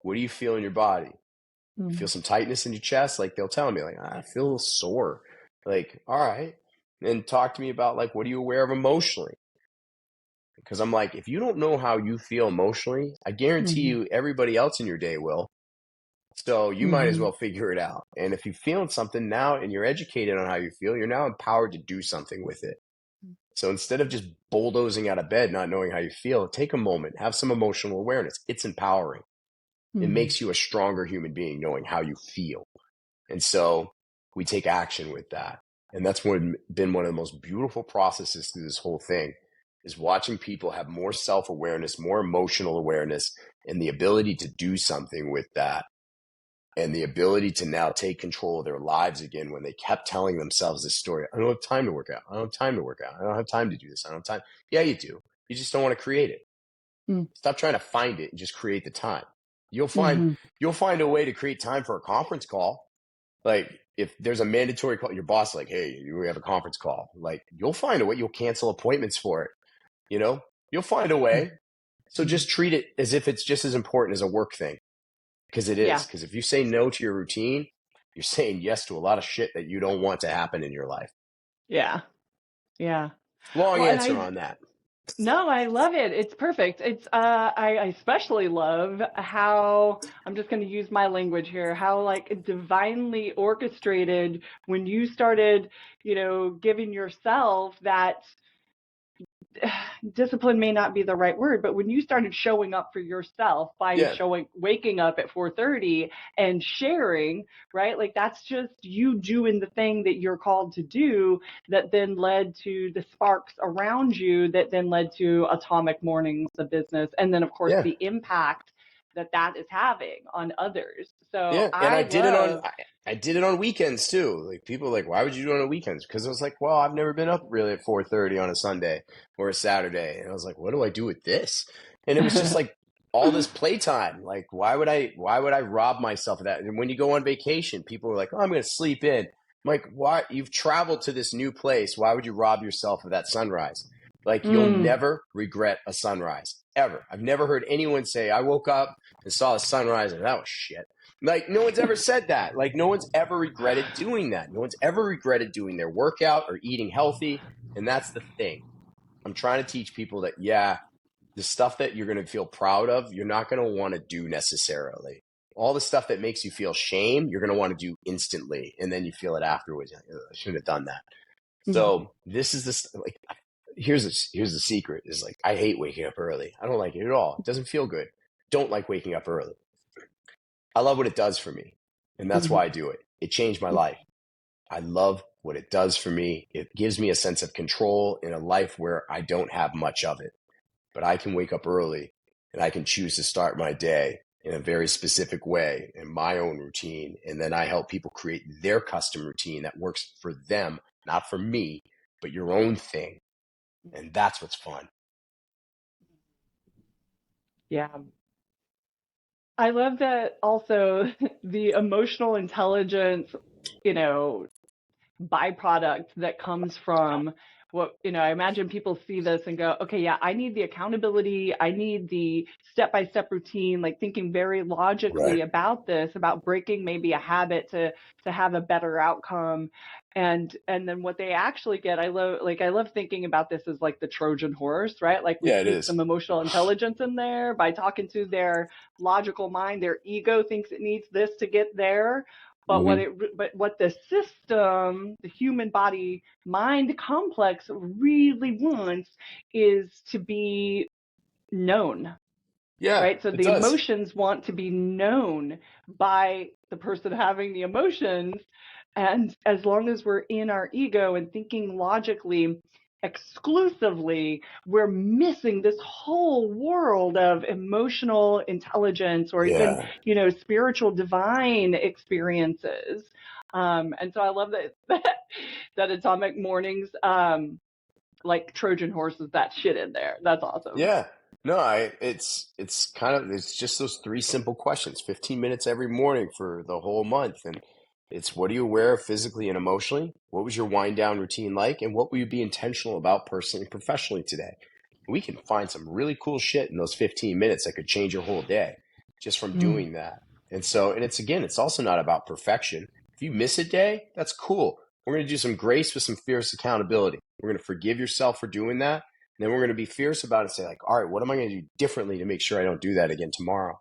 What do you feel in your body? You feel Mm. some tightness in your chest? Like they'll tell me, like, I feel sore. Like, all right. And talk to me about like, what are you aware of emotionally? Because I'm like, if you don't know how you feel emotionally, I guarantee Mhm. you everybody else in your day will. So you might as Mhm. well figure it out. And if you're feeling something now and you're educated on how you feel, you're now empowered to do something with it. So instead of just bulldozing out of bed, not knowing how you feel, take a moment, have some emotional awareness. It's empowering. It Mhm. makes you a stronger human being knowing how you feel. And so we take action with that. And that's been one of the most beautiful processes through this whole thing is watching people have more self-awareness, more emotional awareness, and the ability to do something with that. And the ability to now take control of their lives again when they kept telling themselves this story. I don't have time to work out. I don't have time to work out. I don't have time to do this. I don't have time. Yeah, you do. You just don't want to create it. Mm. Stop trying to find it and just create the time. You'll find Mhm. you'll find a way to create time for a conference call. Like if there's a mandatory call, your boss like, hey, we have a conference call. Like you'll find a way. You'll cancel appointments for it. You know, you'll find a way. So Mhm. just treat it as if it's just as important as a work thing, because it is. Yeah. Because if you say no to your routine, you're saying yes to a lot of shit that you don't want to happen in your life. Yeah. Yeah. Long Well, and answer I on that. no, I love it. It's perfect. It's I especially love how I'm just going to use my language here, how like divinely orchestrated when you started, giving yourself that discipline may not be the right word, but when you started showing up for yourself by Yeah, waking up at 4:30 and sharing, right? Like that's just you doing the thing that you're called to do that then led to the sparks around you that then led to Atomic Mornings, the business, and then of course yeah. the impact that is having on others. So Yeah, and I love. I did it on weekends too. Like people are like, why would you do it on weekends? Because I was like, well, I've never been up really at 4:30 on a Sunday or a Saturday, and I was like, what do I do with this? And it was just like all this playtime. Like, why would I rob myself of that? And when you go on vacation, people are like, oh, I'm going to sleep in. I'm like, why? You've traveled to this new place. Why would you rob yourself of that sunrise? Like, you'll Mm, never regret a sunrise ever. I've never heard anyone say, I woke up and saw a sunrise and that was shit. Like, no one's ever said that. Like, no one's ever regretted doing that. No one's ever regretted doing their workout or eating healthy. And that's the thing. I'm trying to teach people that, yeah, the stuff that you're going to feel proud of, you're not going to want to do necessarily. All the stuff that makes you feel shame, you're going to want to do instantly. And then you feel it afterwards. Like, I shouldn't have done that. mm, So this is this, like, here's the secret is like, I hate waking up early. I don't like it at all. It doesn't feel good. Don't like waking up early. I love what it does for me. And that's why I mhm, do it. It changed my life. I love what it does for me. It gives me a sense of control in a life where I don't have much of it. But I can wake up early and I can choose to start my day in a very specific way in my own routine. And then I help people create their custom routine that works for them, not for me, but your own thing. And that's what's fun. yeah. I love that also the emotional intelligence, you know, byproduct that comes from what, I imagine people see this and go, okay, yeah, I need the accountability. I need the step-by-step routine, like thinking very logically Right. about this, about breaking maybe a habit to have a better outcome. And then what they actually get, I love thinking about this as like the Trojan horse, right? Like we Yeah, it sneak is. some emotional intelligence in there by talking to their logical mind. Their ego thinks it needs this to get there, but Mm-hmm. what the system, the human body mind complex really wants is to be known, Yeah, right? So it the does. emotions want to be known by the person having the emotions. And as long as we're in our ego and thinking logically exclusively, we're missing this whole world of emotional intelligence or even, Yeah. spiritual divine experiences. And so I love that Atomic Mornings, like Trojan horses that shit in there. That's awesome. Yeah. No, it's kind of it's just those three simple questions, 15 minutes every morning for the whole month. And it's what are you aware of physically and emotionally? What was your wind down routine like? And what will you be intentional about personally and professionally today? We can find some really cool shit in those 15 minutes that could change your whole day just from Mm. doing that. And so, and it's again, it's also not about perfection. If you miss a day, that's cool. We're going to do some grace with some fierce accountability. We're going to forgive yourself for doing that, and then we're going to be fierce about it and say, like, all right, what am I going to do differently to make sure I don't do that again tomorrow?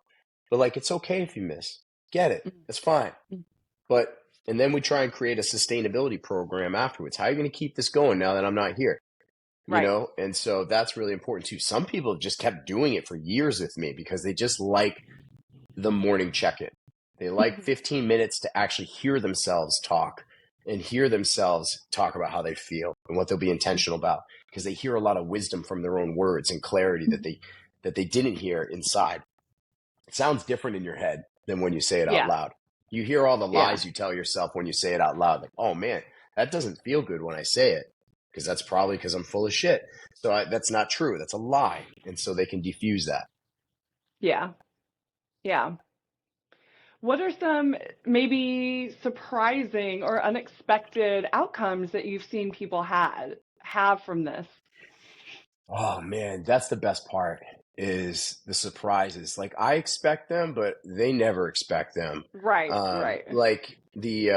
But like, it's okay if you miss. Get it. Mm. That's fine. Mm. But, and then we try and create a sustainability program afterwards. How are you going to keep this going now that I'm not here? You Right. know? And so that's really important too. Some people just kept doing it for years with me because they just like the morning check in. They like 15 minutes to actually hear themselves talk and hear themselves talk about how they feel and what they'll be intentional about because they hear a lot of wisdom from their own words and clarity that they didn't hear inside. It sounds different in your head than when you say it out Yeah. loud. You hear all the Yeah. lies you tell yourself when you say it out loud. Like, oh man, that doesn't feel good when I say it because that's probably because I'm full of shit. So that's not true. That's a lie. And so they can diffuse that. Yeah. Yeah. What are some maybe surprising or unexpected outcomes that you've seen people have from this? Oh man, that's the best part is the surprises. Like I expect them, but they never expect them. Right, right. Like the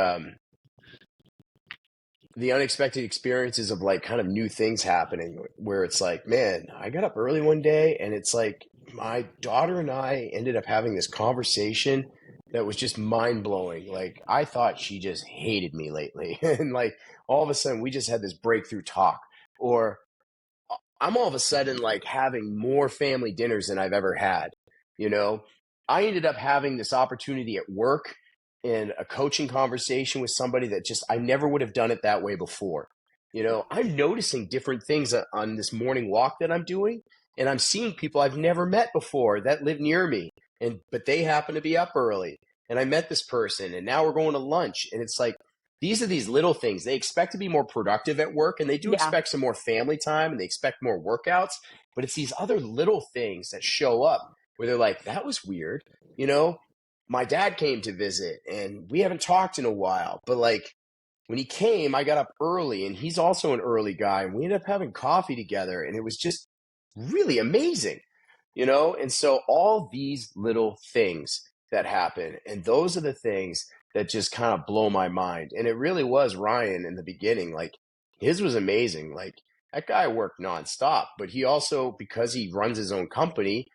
unexpected experiences of like kind of new things happening where it's like, man, I got up early one day and it's like my daughter and I ended up having this conversation that was just mind blowing. Like I thought she just hated me lately. And like all of a sudden we just had this breakthrough talk. Or I'm all of a sudden like having more family dinners than I've ever had. You know, I ended up having this opportunity at work in a coaching conversation with somebody that just I never would have done it that way before. You know, I'm noticing different things on this morning walk that I'm doing, and I'm seeing people I've never met before that live near me, and but they happen to be up early. And I met this person, and now we're going to lunch, and it's like these are these little things. They expect to be more productive at work and they do Yeah. expect some more family time and they expect more workouts, but it's these other little things that show up where they're like, that was weird. You know, my dad came to visit and we haven't talked in a while, but like when he came, I got up early and he's also an early guy and we ended up having coffee together and it was just really amazing, you know? And so all these little things that happen, and those are the things that just kind of blow my mind. And it really was Ryan in the beginning. Like his was amazing. Like that guy worked nonstop, but he also, because he runs his own company,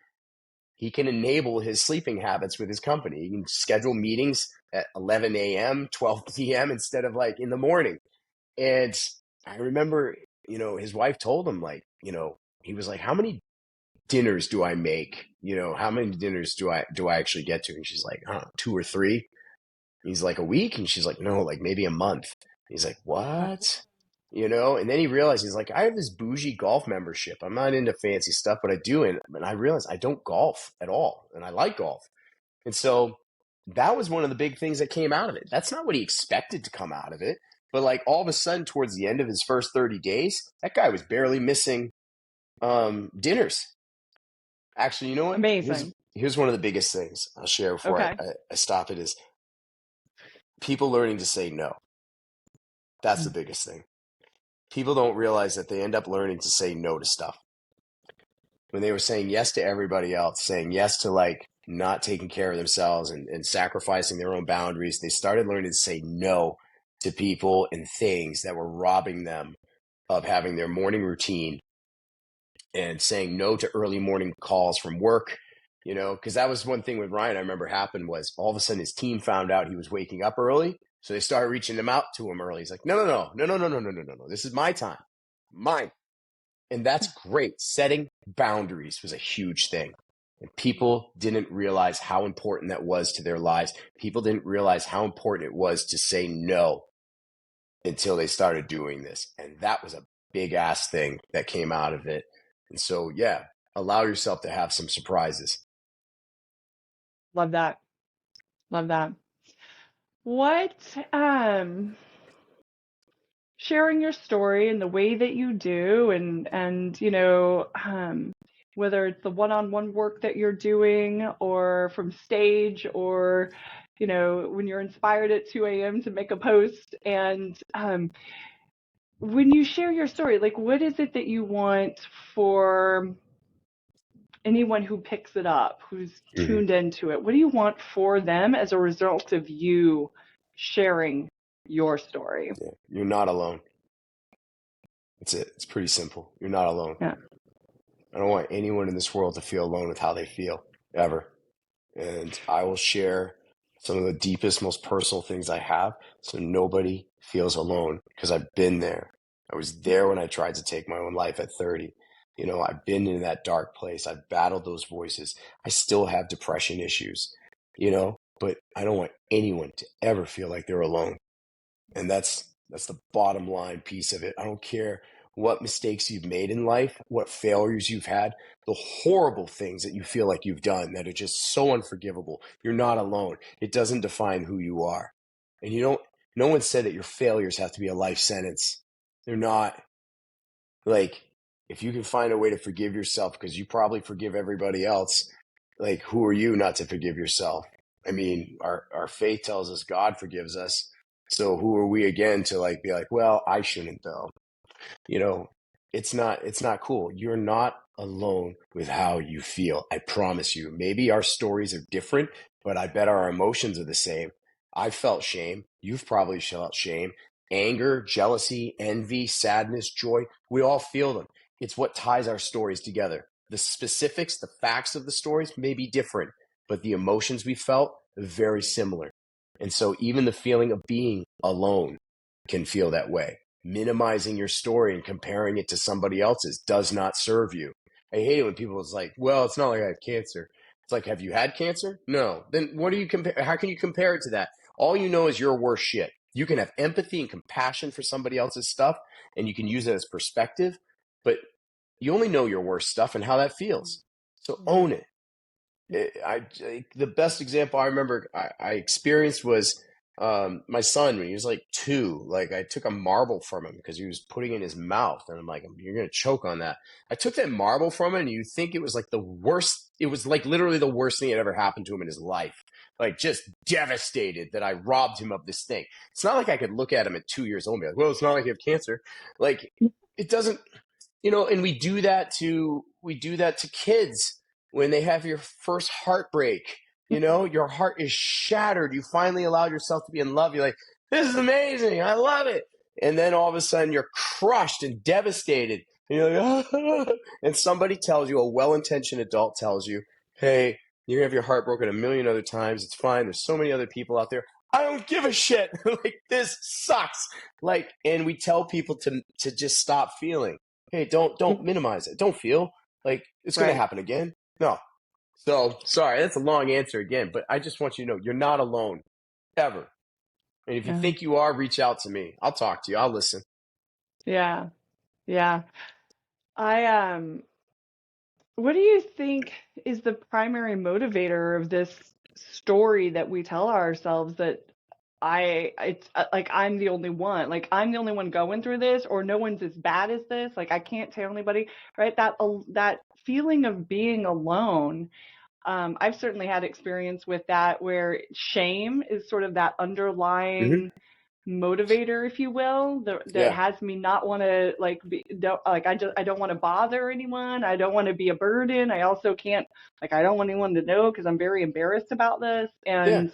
he can enable his sleeping habits with his company. He can schedule meetings at 11 a.m., 12 p.m. instead of like in the morning. And I remember, you know, his wife told him like, you know, he was like, how many dinners do I make? You know, how many dinners do I actually get to? And she's like, I don't know, two or three. He's like, a week? And she's like, no, like maybe a month. He's like, Oh. what? You know, and then he realized he's like, I have this bougie golf membership. I'm not into fancy stuff, but I do. And I realized I don't golf at all. And I like golf. And so that was one of the big things that came out of it. That's not what he expected to come out of it. But like all of a sudden, towards the end of his first 30 days, that guy was barely missing dinners. Actually, you know what? Amazing. Here's one of the biggest things I'll share before Okay. I stop it is people learning to say no. That's the Mm. biggest thing. People don't realize that they end up learning to say no to stuff. When they were saying yes to everybody else, saying yes to like not taking care of themselves and sacrificing their own boundaries, they started learning to say no to people and things that were robbing them of having their morning routine and saying no to early morning calls from work, you know, because that was one thing with Ryan I remember happened was all of a sudden his team found out he was waking up early. So they started reaching him out to him early. He's like, no, no, no, no, no, no, no, no, no, no, no. This is my time. Mine. And that's great. Setting boundaries was a huge thing. And people didn't realize how important that was to their lives. People didn't realize how important it was to say no until they started doing this. And that was a big ass thing that came out of it. And so, yeah, allow yourself to have some surprises. Love that. Love that. What sharing your story and the way that you do and whether it's the one-on-one work that you're doing or from stage or, when you're inspired at 2 a.m. to make a post. And when you share your story, like, what is it that you want for anyone who picks it up, who's tuned into it? What do you want for them as a result of you sharing your story? Yeah. You're not alone. That's it. It's pretty simple. You're not alone. Yeah. I don't want anyone in this world to feel alone with how they feel, ever. And I will share some of the deepest, most personal things I have so nobody feels alone, because I've been there. I was there when I tried to take my own life at 30. I've been in that dark place. I've battled those voices. I still have depression issues, but I don't want anyone to ever feel like they're alone. And that's the bottom line piece of it. I don't care what mistakes you've made in life, what failures you've had, the horrible things that you feel like you've done that are just so unforgivable. You're not alone. It doesn't define who you are. And no one said that your failures have to be a life sentence. They're not. Like, if you can find a way to forgive yourself, because you probably forgive everybody else, like, who are you not to forgive yourself? I mean, our faith tells us God forgives us. So who are we again to be like, well, I shouldn't though. It's not cool. You're not alone with how you feel. I promise you. Maybe our stories are different, but I bet our emotions are the same. I felt shame. You've probably felt shame, anger, jealousy, envy, sadness, joy. We all feel them. It's what ties our stories together. The specifics, the facts of the stories may be different, but the emotions we felt are very similar. And so even the feeling of being alone can feel that way. Minimizing your story and comparing it to somebody else's does not serve you. I hate it when people is like, well, it's not like I have cancer. It's like, have you had cancer? No. Then what do you compare? How can you compare it to that? All you know is your worst shit. You can have empathy and compassion for somebody else's stuff, and you can use it as perspective, but you only know your worst stuff and how that feels. So own it. The best example I remember I experienced was my son when he was like 2. Like, I took a marble from him because he was putting it in his mouth, and I'm like, you're gonna choke on that. I took that marble from him, and you think it was like the worst. It was like literally the worst thing that ever happened to him in his life. Like, just devastated that I robbed him of this thing. It's not like I could look at him at 2 years old and be like, well, it's not like you have cancer. Like, it doesn't. And we do that to kids when they have your first heartbreak. Your heart is shattered. You finally allowed yourself to be in love. You're like, this is amazing. I love it. And then all of a sudden you're crushed and devastated. And you're like, ah. And somebody tells you, a well-intentioned adult tells you, hey, you're going to have your heart broken a million other times. It's fine. There's so many other people out there. I don't give a shit. Like, this sucks. Like, and we tell people to just stop feeling. Hey, don't minimize it. Don't feel like it's going to happen again. No. So, sorry, that's a long answer again, but I just want you to know you're not alone, ever. And if you think you are, reach out to me. I'll talk to you. I'll listen. Yeah. Yeah. What do you think is the primary motivator of this story that we tell ourselves that it's like I'm the only one, like I'm the only one going through this, or no one's as bad as this, like I can't tell anybody, right? That feeling of being alone. I've certainly had experience with that, where shame is sort of that underlying motivator, if you will, that has me not want to I don't want to bother anyone. I don't want to be a burden. I also can't, I don't want anyone to know because I'm very embarrassed about this. And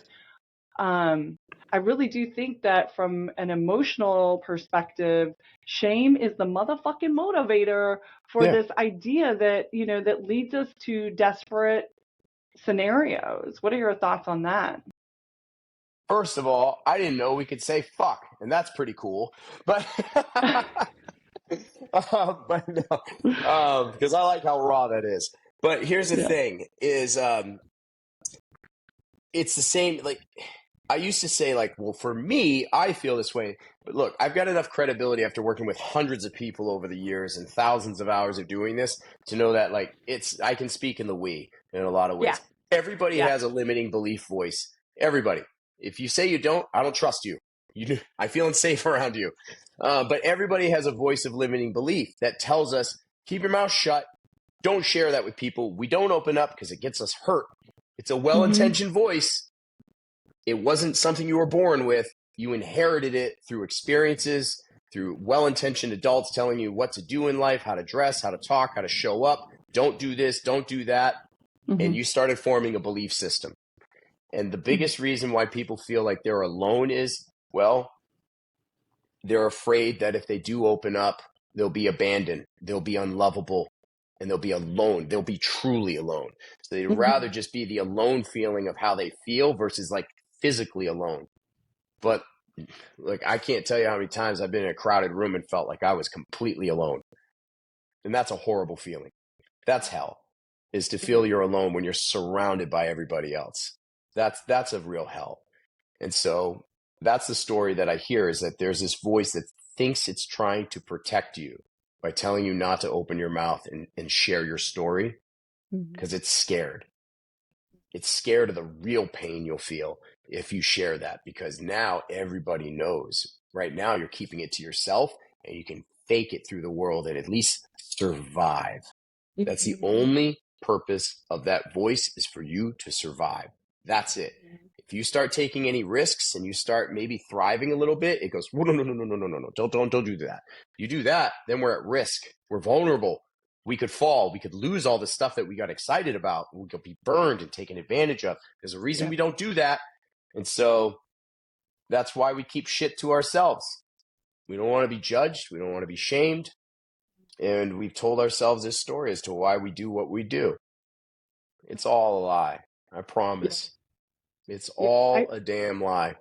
I really do think that from an emotional perspective, shame is the motherfucking motivator for this idea that, that leads us to desperate scenarios. What are your thoughts on that? First of all, I didn't know we could say fuck, and that's pretty cool. But but no, because I like how raw that is. But here's the thing: is it's the same. Like, I used to say, like, well, for me, I feel this way. But look, I've got enough credibility after working with hundreds of people over the years and thousands of hours of doing this to know that, like, I can speak in the we in a lot of ways. Yeah. Everybody has a limiting belief voice. Everybody. If you say you don't, I don't trust you. I feel unsafe around you. But everybody has a voice of limiting belief that tells us, keep your mouth shut. don't share that with people. We don't open up because it gets us hurt. It's a Mm-hmm. well-intentioned voice. It wasn't something you were born with. You inherited it through experiences, through well-intentioned adults telling you what to do in life, how to dress, how to talk, how to show up. Don't do this, don't do that. Mm-hmm. And you started forming a belief system. And the biggest reason why people feel like they're alone is, well, they're afraid that if they do open up, they'll be abandoned, they'll be unlovable, and they'll be alone. They'll be truly alone. So they'd rather just be the alone feeling of how they feel versus like physically alone. But like, I can't tell you how many times I've been in a crowded room and felt like I was completely alone. And that's a horrible feeling. That's hell, is to feel you're alone when you're surrounded by everybody else. That's a real hell. And so that's the story that I hear, is that there's this voice that thinks it's trying to protect you by telling you not to open your mouth and share your story because it's scared. It's scared of the real pain you'll feel if you share that, because now everybody knows. Right now you're keeping it to yourself and you can fake it through the world and at least survive. That's the only purpose of that voice, is for you to survive. That's it. If you start taking any risks and you start maybe thriving a little bit, it goes, no, don't do that. You do that, then we're at risk. We're vulnerable. We could fall. We could lose all the stuff that we got excited about. We could be burned and taken advantage of. There's a reason we don't do that. And so that's why we keep shit to ourselves. We don't want to be judged. We don't want to be shamed. And we've told ourselves this story as to why we do what we do. It's all a lie. I promise. It's all a damn lie.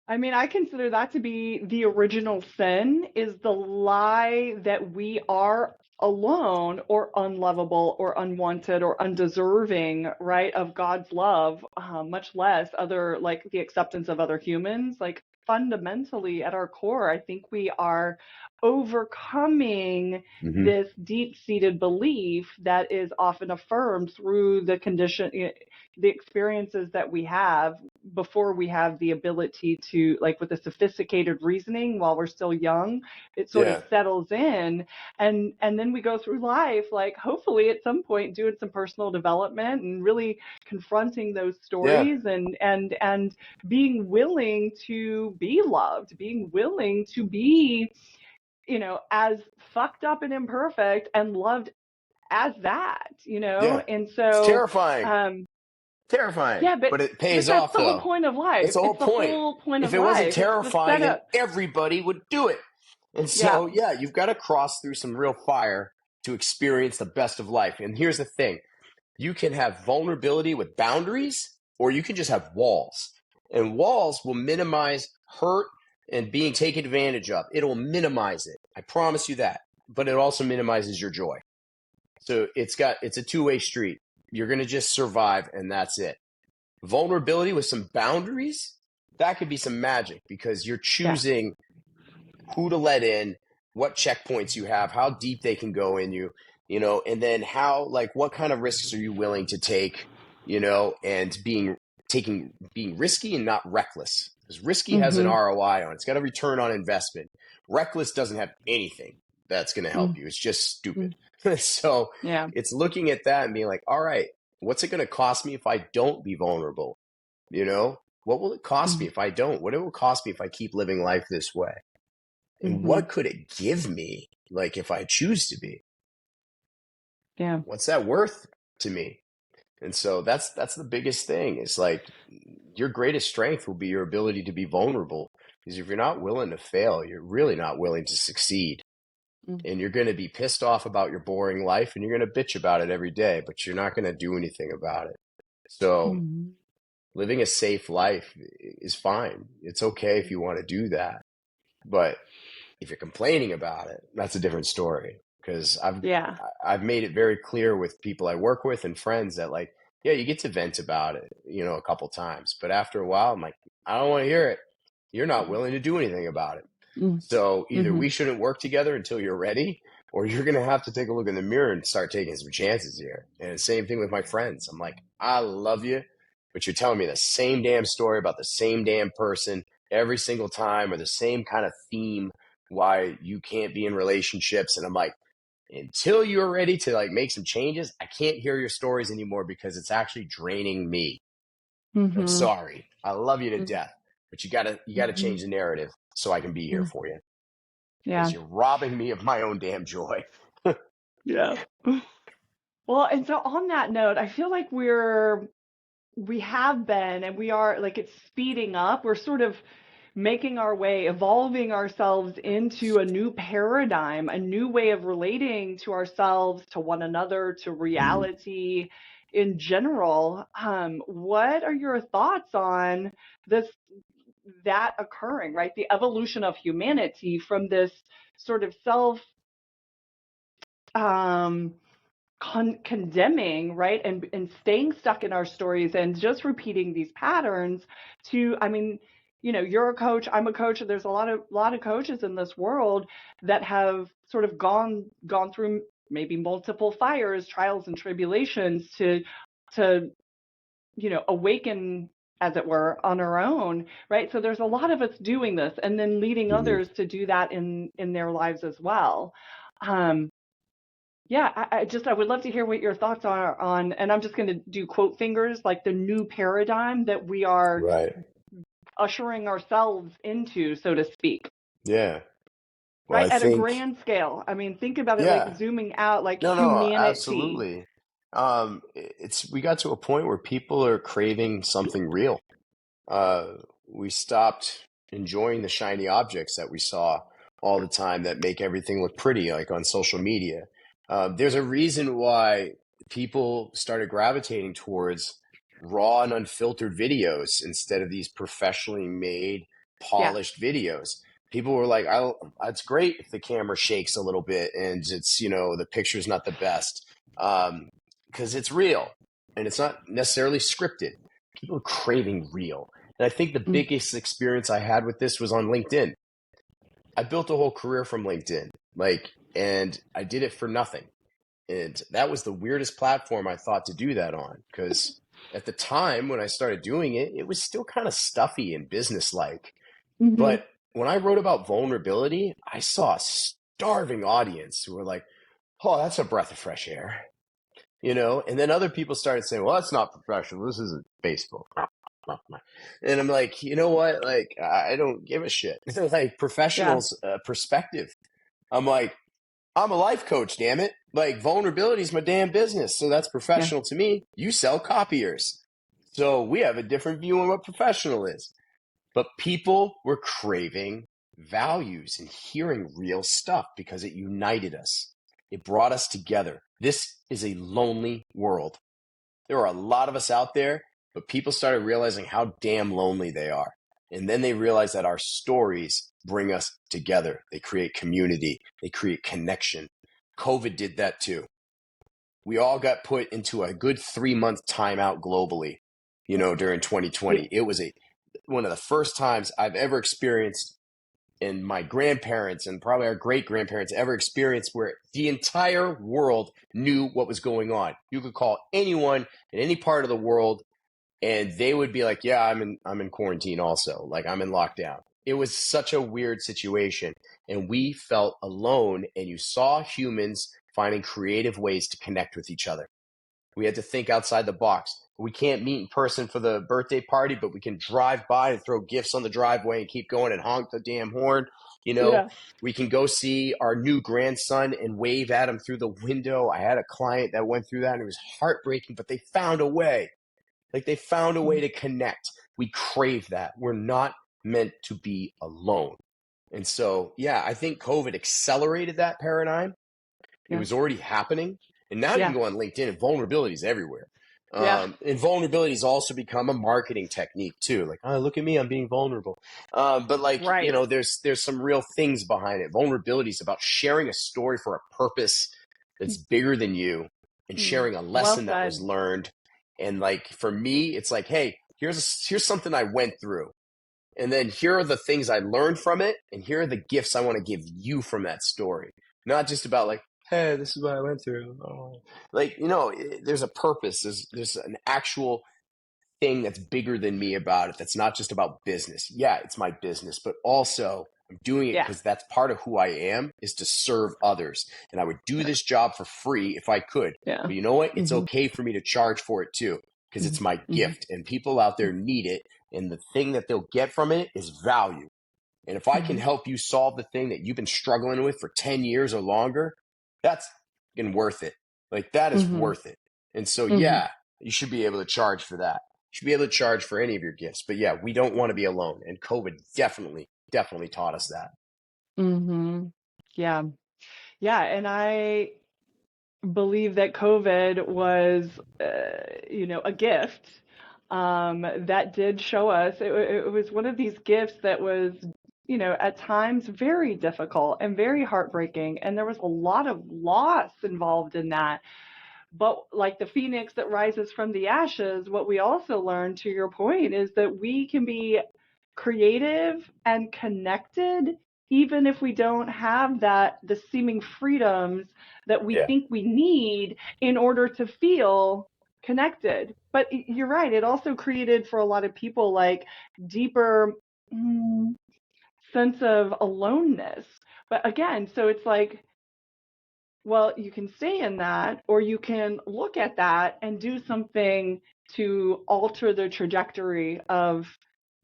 I mean, I consider that to be the original sin, is the lie that we are alone or unlovable or unwanted or undeserving, right, of God's love, much less like the acceptance of other humans. Like, fundamentally at our core, I think we are overcoming this deep-seated belief that is often affirmed through the experiences that we have before we have the ability to, like, with a sophisticated reasoning while we're still young, it sort of settles in, and then we go through life, like, hopefully at some point doing some personal development and really confronting those stories and being willing to be loved, being willing to be, as fucked up and imperfect and loved as that, and so it's terrifying. Terrifying. Yeah, but it pays that's off, the though. whole point of life. It's the whole point. Whole point if of it wasn't life. terrifying, then everybody would do it. And so, you've got to cross through some real fire to experience the best of life. And here's the thing. You can have vulnerability with boundaries, or you can just have walls. And walls will minimize hurt and being taken advantage of. It'll minimize it. I promise you that. But it also minimizes your joy. So it's a two-way street. You're going to just survive, and that's it. Vulnerability with some boundaries, that could be some magic, because you're choosing who to let in, what checkpoints you have, how deep they can go in you, and then what kind of risks are you willing to take, and being risky and not reckless. Because risky has an ROI on it. It's got a return on investment. Reckless doesn't have anything that's going to help you. It's just stupid. So it's looking at that and being like, all right, what's it going to cost me if I don't be vulnerable? What will it cost me if I don't? What it will cost me if I keep living life this way? And what could it give me, like, if I choose to be? Yeah. What's that worth to me? And so that's the biggest thing. It's like, your greatest strength will be your ability to be vulnerable. Because if you're not willing to fail, you're really not willing to succeed. And you're going to be pissed off about your boring life, and you're going to bitch about it every day, but you're not going to do anything about it. So living a safe life is fine. It's okay if you want to do that. But if you're complaining about it, that's a different story. Because I've made it very clear with people I work with and friends that, like, you get to vent about it, a couple times. But after a while, I'm like, I don't want to hear it. You're not willing to do anything about it. So either we shouldn't work together until you're ready, or you're going to have to take a look in the mirror and start taking some chances here. And the same thing with my friends. I'm like, I love you, but you're telling me the same damn story about the same damn person every single time, or the same kind of theme why you can't be in relationships. And I'm like, until you're ready to like make some changes, I can't hear your stories anymore because it's actually draining me. I'm Mm-hmm. sorry. I love you to death, but you gotta Mm-hmm. change the narrative so I can be here for you because Yeah. you're robbing me of my own damn joy. Yeah. Well, and so on that note, I feel like we have been and we are like it's speeding up. We're sort of making our way, evolving ourselves into a new paradigm, a new way of relating to ourselves, to one another, to reality in general. What are your thoughts on this, that occurring, right? The evolution of humanity from this sort of self um, condemning, right, and staying stuck in our stories and just repeating these patterns to, I mean, you're a coach, I'm a coach, there's a lot of coaches in this world that have sort of gone through maybe multiple fires, trials and tribulations to awaken, as it were, on our own, right? So there's a lot of us doing this and then leading Mhm. others to do that in their lives as well. um yeah, I would love to hear what your thoughts are on, and I'm just going to do quote fingers, like the new paradigm that we are Right. ushering ourselves into, so to speak, Yeah. Well, right? I At a think, grand scale. I mean, think about it like yeah. zooming out, like No, humanity. absolutely. We got to a point where people are craving something real. Uh, we stopped enjoying the shiny objects that we saw all the time that make everything look pretty, like on social media. There's a reason why people started gravitating towards raw and unfiltered videos instead of these professionally made, Yeah. polished videos. People were like, "It's great if the camera shakes a little bit and it's the picture's not the best, because it's real and it's not necessarily scripted." People are craving real. And I think the Mm. biggest experience I had with this was on LinkedIn. I built a whole career from LinkedIn, and I did it for nothing. And that was the weirdest platform I thought to do that on because at the time when I started doing it, it was still kind of stuffy and businesslike. Mm-hmm. But when I wrote about vulnerability, I saw a starving audience who were like, "Oh, that's a breath of fresh air." And then other people started saying, "Well, that's not professional. This isn't Facebook." And I'm like, you know what? Like, I don't give a shit. Like, Yeah. professionals' perspective. I'm like, I'm a life coach, damn it. Like, vulnerability is my damn business. So that's Yeah. professional to me. You sell copiers. So we have a different view on what professional is. But people were craving values and hearing real stuff because it united us. It brought us together. This is a lonely world. There are a lot of us out there, but people started realizing how damn lonely they are. And then they realized that our stories bring us together. They create community, they create connection. COVID did that too. We all got put into a good 3-month timeout globally, during Yeah. 2020. It was one of the first times I've ever experienced, and my grandparents and probably our great grandparents ever experienced, where the entire world knew what was going on. You could call anyone in any part of the world and they would be like, "Yeah, I'm in quarantine also. Like, I'm in lockdown." It was such a weird situation and we felt alone, and you saw humans finding creative ways to connect with each other. We had to think outside the box. We can't meet in person for the birthday party, but we can drive by and throw gifts on the driveway and keep going and honk the damn horn. You know, Yeah. we can go see our new grandson and wave at him through the window. I had a client that went through that and it was heartbreaking, but they found a way. Like, they found a way Mm. to connect. We crave that. We're not meant to be alone. And so, yeah, I think COVID accelerated that paradigm. It Yeah. was already happening. And now you can Yeah. go on LinkedIn and vulnerability is everywhere. Yeah. And vulnerability has also become a marketing technique too. Like, "Oh, look at me, I'm being vulnerable." But like, Right. there's some real things behind it. Vulnerability is about sharing a story for a purpose that's bigger than you and Mm. sharing a Well lesson that was said. learned. And like, for me, it's like, "Hey, here's something I went through. And then here are the things I learned from it, and here are the gifts I want to give you from that story." Not just about like, "Hey, this is what I went through." Oh. Like, there's a purpose. There's an actual thing that's bigger than me about it. That's not just about business. Yeah, it's my business, but also I'm doing it Yeah. because that's part of who I am, is to serve others. And I would do this job for free if I could. Yeah. But you know what? It's Mhm. okay for me to charge for it too, because it's my Mhm. gift and people out there need it. And the thing that they'll get from it is value. And if I can Mhm. help you solve the thing that you've been struggling with for 10 years or longer, that's fucking worth it. Like, that is Mhm. worth it. And so, Mhm. yeah, you should be able to charge for that. You should be able to charge for any of your gifts. But yeah, we don't want to be alone. And COVID definitely taught us that. Mhm. Yeah. Yeah, and I believe that COVID was, a gift that did show us. It was one of these gifts that was, at times very difficult and very heartbreaking, and there was a lot of loss involved in that. But like the phoenix that rises from the ashes, what we also learned, to your point, is that we can be creative and connected even if we don't have the seeming freedoms that we Yeah. think we need in order to feel connected. But you're right, it also created for a lot of people like deeper sense of aloneness. But again, so it's like, well, you can stay in that, or you can look at that and do something to alter the trajectory of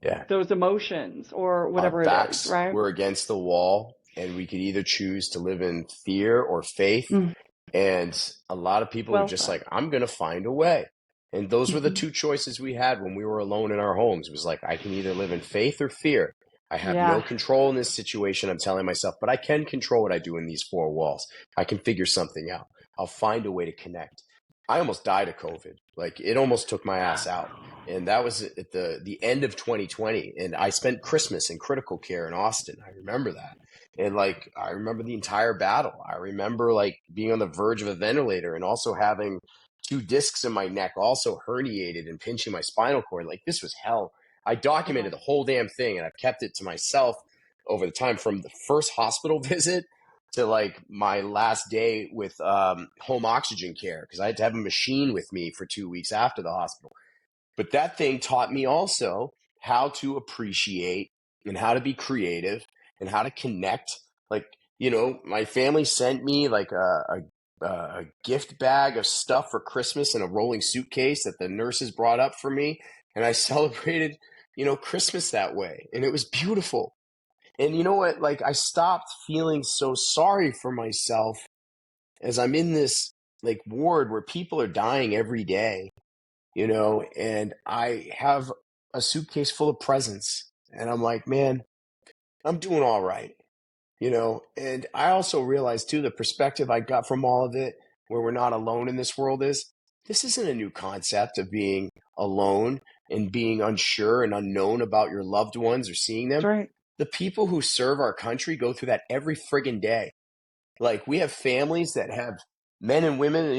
Yeah. those emotions or Our whatever it is, backs right? were against the wall, and we could either choose to live in fear or faith. Mm, And a lot of people were well just said. like, I'm going to find a way. And those were the Hmm. two choices we had when we were alone in our homes. It was like, I can either live in faith or fear. I have no Yeah. control in this situation, I'm telling myself, but I can control what I do in these four walls. I can figure something out. I'll find a way to connect. I almost died of COVID. Like, it almost took my ass out. And that was at the end of 2020. And I spent Christmas in critical care in Austin. I remember that. And like, I remember the entire battle. I remember like being on the verge of a ventilator and also having two discs in my neck also herniated and pinching my spinal cord. Like, this was hell. I documented Wow. the whole damn thing, and I've kept it to myself over the time, from the first hospital visit to like my last day with home oxygen care, because I had to have a machine with me for 2 weeks after the hospital. But that thing taught me also how to appreciate and how to be creative and how to connect. Like, my family sent me like a gift bag of stuff for Christmas in a rolling suitcase that the nurses brought up for me. And I celebrated, Christmas that way. And it was beautiful. And you know what? Like, I stopped feeling so sorry for myself as I'm in this like ward where people are dying every day, and I have a suitcase full of presents. And I'm like, man, I'm doing all right, And I also realized, too, the perspective I got from all of it, where we're not alone in this world, is this isn't a new concept of being alone and being unsure and unknown about your loved ones or seeing That's them. right. The people who serve our country go through that every friggin' day. Like, we have families that have men and women,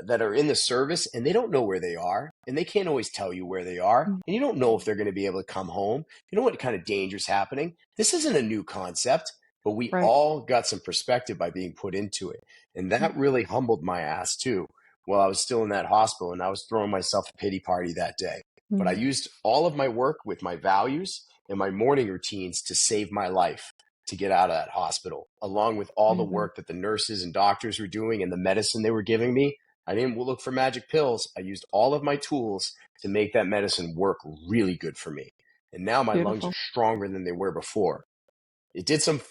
that are in the service, and they don't know where they are, and they can't always tell you where they are, Mm, and you don't know if they're going to be able to come home. You know what kind of danger's happening. This isn't a new concept, but we right. all got some perspective by being put into it, and that really humbled my ass too. While I was still in that hospital, and I was throwing myself a pity party that day, but I Mm, used all of my work with my values and my morning routines to save my life, to get out of that hospital, along with all the mhm. work that the nurses and doctors were doing and the medicine they were giving me. I didn't look for magic pills. I used all of my tools to make that medicine work really good for me. And now my lungs are Beautiful. stronger than they were before. It did some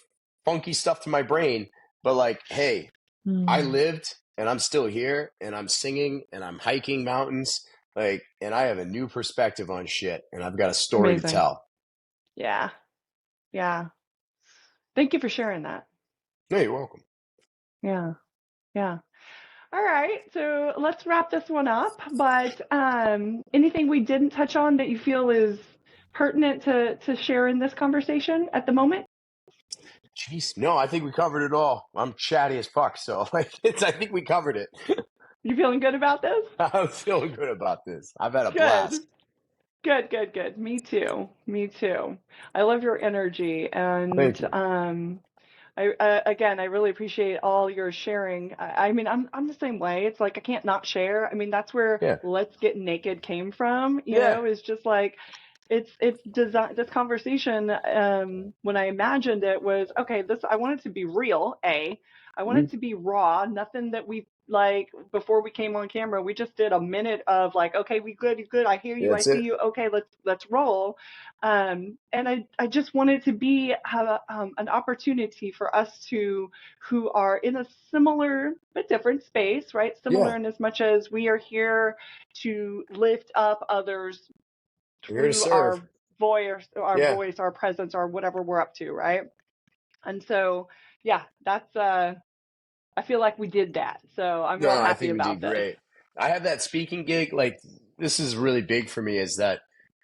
funky stuff to my brain, but like, hey, I Mm, lived and I'm still here and I'm singing and I'm hiking mountains. Like, and I have a new perspective on shit, and I've got a story to amazing. tell. Yeah. Yeah. Thank you for sharing that. No, you're welcome. Yeah. Yeah. All right, so let's wrap this one up. But anything we didn't touch on that you feel is pertinent to share in this conversation at the moment? Jeez, no, I think we covered it all. I'm chatty as fuck, so like, I think we covered it. You feeling good about this? I'm feeling good about this. I've had a Good. blast. Good, good, good. Me too. Me too. I love your energy, and Thank you. again, I really appreciate all your sharing. I mean, I'm the same way. It's like I can't not share. I mean, that's where Yeah, Let's Get Naked came from. yeah, Is just like it's design. This conversation, when I imagined it, was okay. I want it to be real. I want it to be raw. Nothing that we like before we came on camera. We just did a minute of like, okay, we good, you good. I hear you. I That's see it. you. Okay, let's roll. And I just wanted to be an opportunity for us who are in a similar but different space, right? Similar Yeah. in as much as we are here to lift up others We're here to through serve. Yeah. our presence, our whatever we're up to, right? And so, yeah, that's I feel like we did that. So I'm No, real I happy think we did about this. great. I have that speaking gig. Like, this is really big for me, is that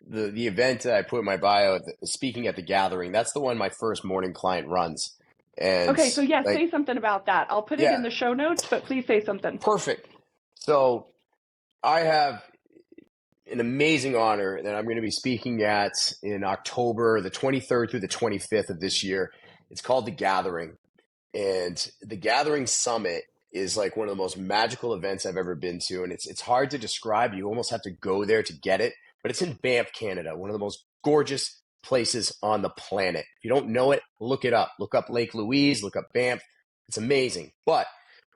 the event that I put in my bio, speaking at the gathering, that's the one my first morning client runs. And Okay, so yeah, like, say something about that. I'll put it in yeah, the show notes, but please say something. perfect. So I have an amazing honor that I'm going to be speaking at in October, the 23rd through the 25th of this year. It's called The Gathering. And the Gathering Summit is like one of the most magical events I've ever been to. And it's hard to describe. You almost have to go there to get it. But it's in Banff, Canada, one of the most gorgeous places on the planet. If you don't know it, look it up. Look up Lake Louise, look up Banff. It's amazing. But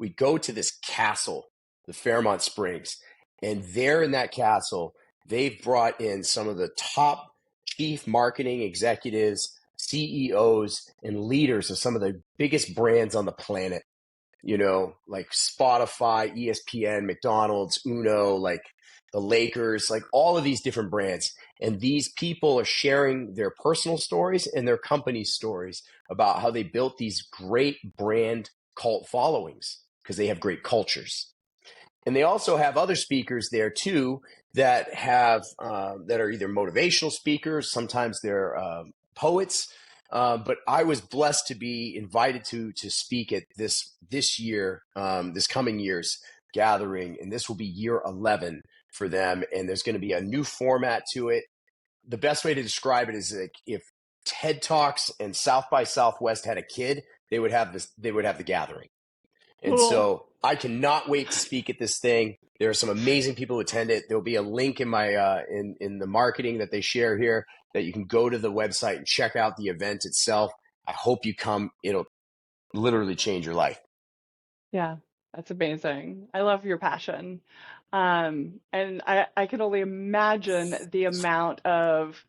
we go to this castle, the Fairmont Springs. And there in that castle, they've brought in some of the top chief marketing executives, CEOs, and leaders of some of the biggest brands on the planet, like Spotify, ESPN, McDonald's, Uno, like the Lakers, like all of these different brands. And these people are sharing their personal stories and their company stories about how they built these great brand cult followings because they have great cultures. And they also have other speakers there too that have that are either motivational speakers, sometimes they're poets. But I was blessed to be invited to speak at this year, this coming year's gathering, and this will be year 11 for them. And there's going to be a new format to it. The best way to describe it is like if TED Talks and South by Southwest had a kid, they would have this. They would have the gathering. And Cool. so I cannot wait to speak at this thing. There are some amazing people who attend it. There'll be a link in my in the marketing that they share here that you can go to the website and check out the event itself. I hope you come. It'll literally change your life. Yeah, that's amazing. I love your passion. And I can only imagine the amount of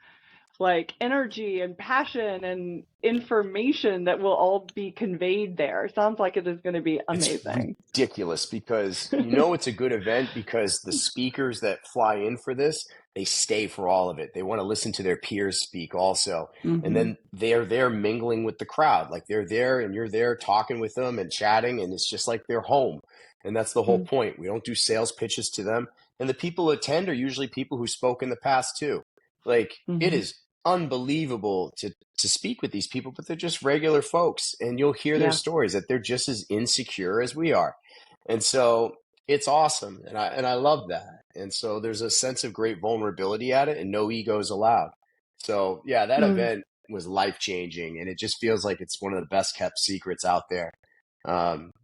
like energy and passion and information that will all be conveyed there. Sounds like it is going to be It's amazing. ridiculous because it's a good event because the speakers that fly in for this, they stay for all of it. They want to listen to their peers speak also. And Hmm. then they're there mingling with the crowd. Like they're there and you're there talking with them and chatting, and it's just like they're home. And that's the whole point. We don't do sales pitches to them. And the people who attend are usually people who spoke in the past too. Like it Hmm. is unbelievable to speak with these people, but they're just regular folks, and you'll hear their Yeah. stories that they're just as insecure as we are. And so it's awesome, and I love that. And so there's a sense of great vulnerability at it and no egos allowed. So yeah, that Mm. event was life changing, and it just feels like it's one of the best kept secrets out there.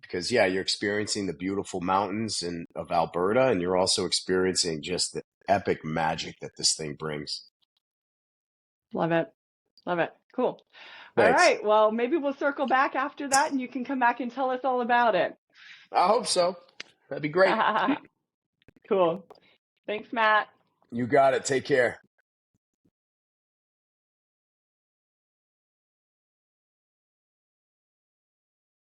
Because yeah, you're experiencing the beautiful mountains of Alberta, and you're also experiencing just the epic magic that this thing brings. Love it. Love it. Cool. All Thanks. right. Well, maybe we'll circle back after that and you can come back and tell us all about it. I hope so. That'd be great. Cool. Thanks, Matt. You got it. Take care.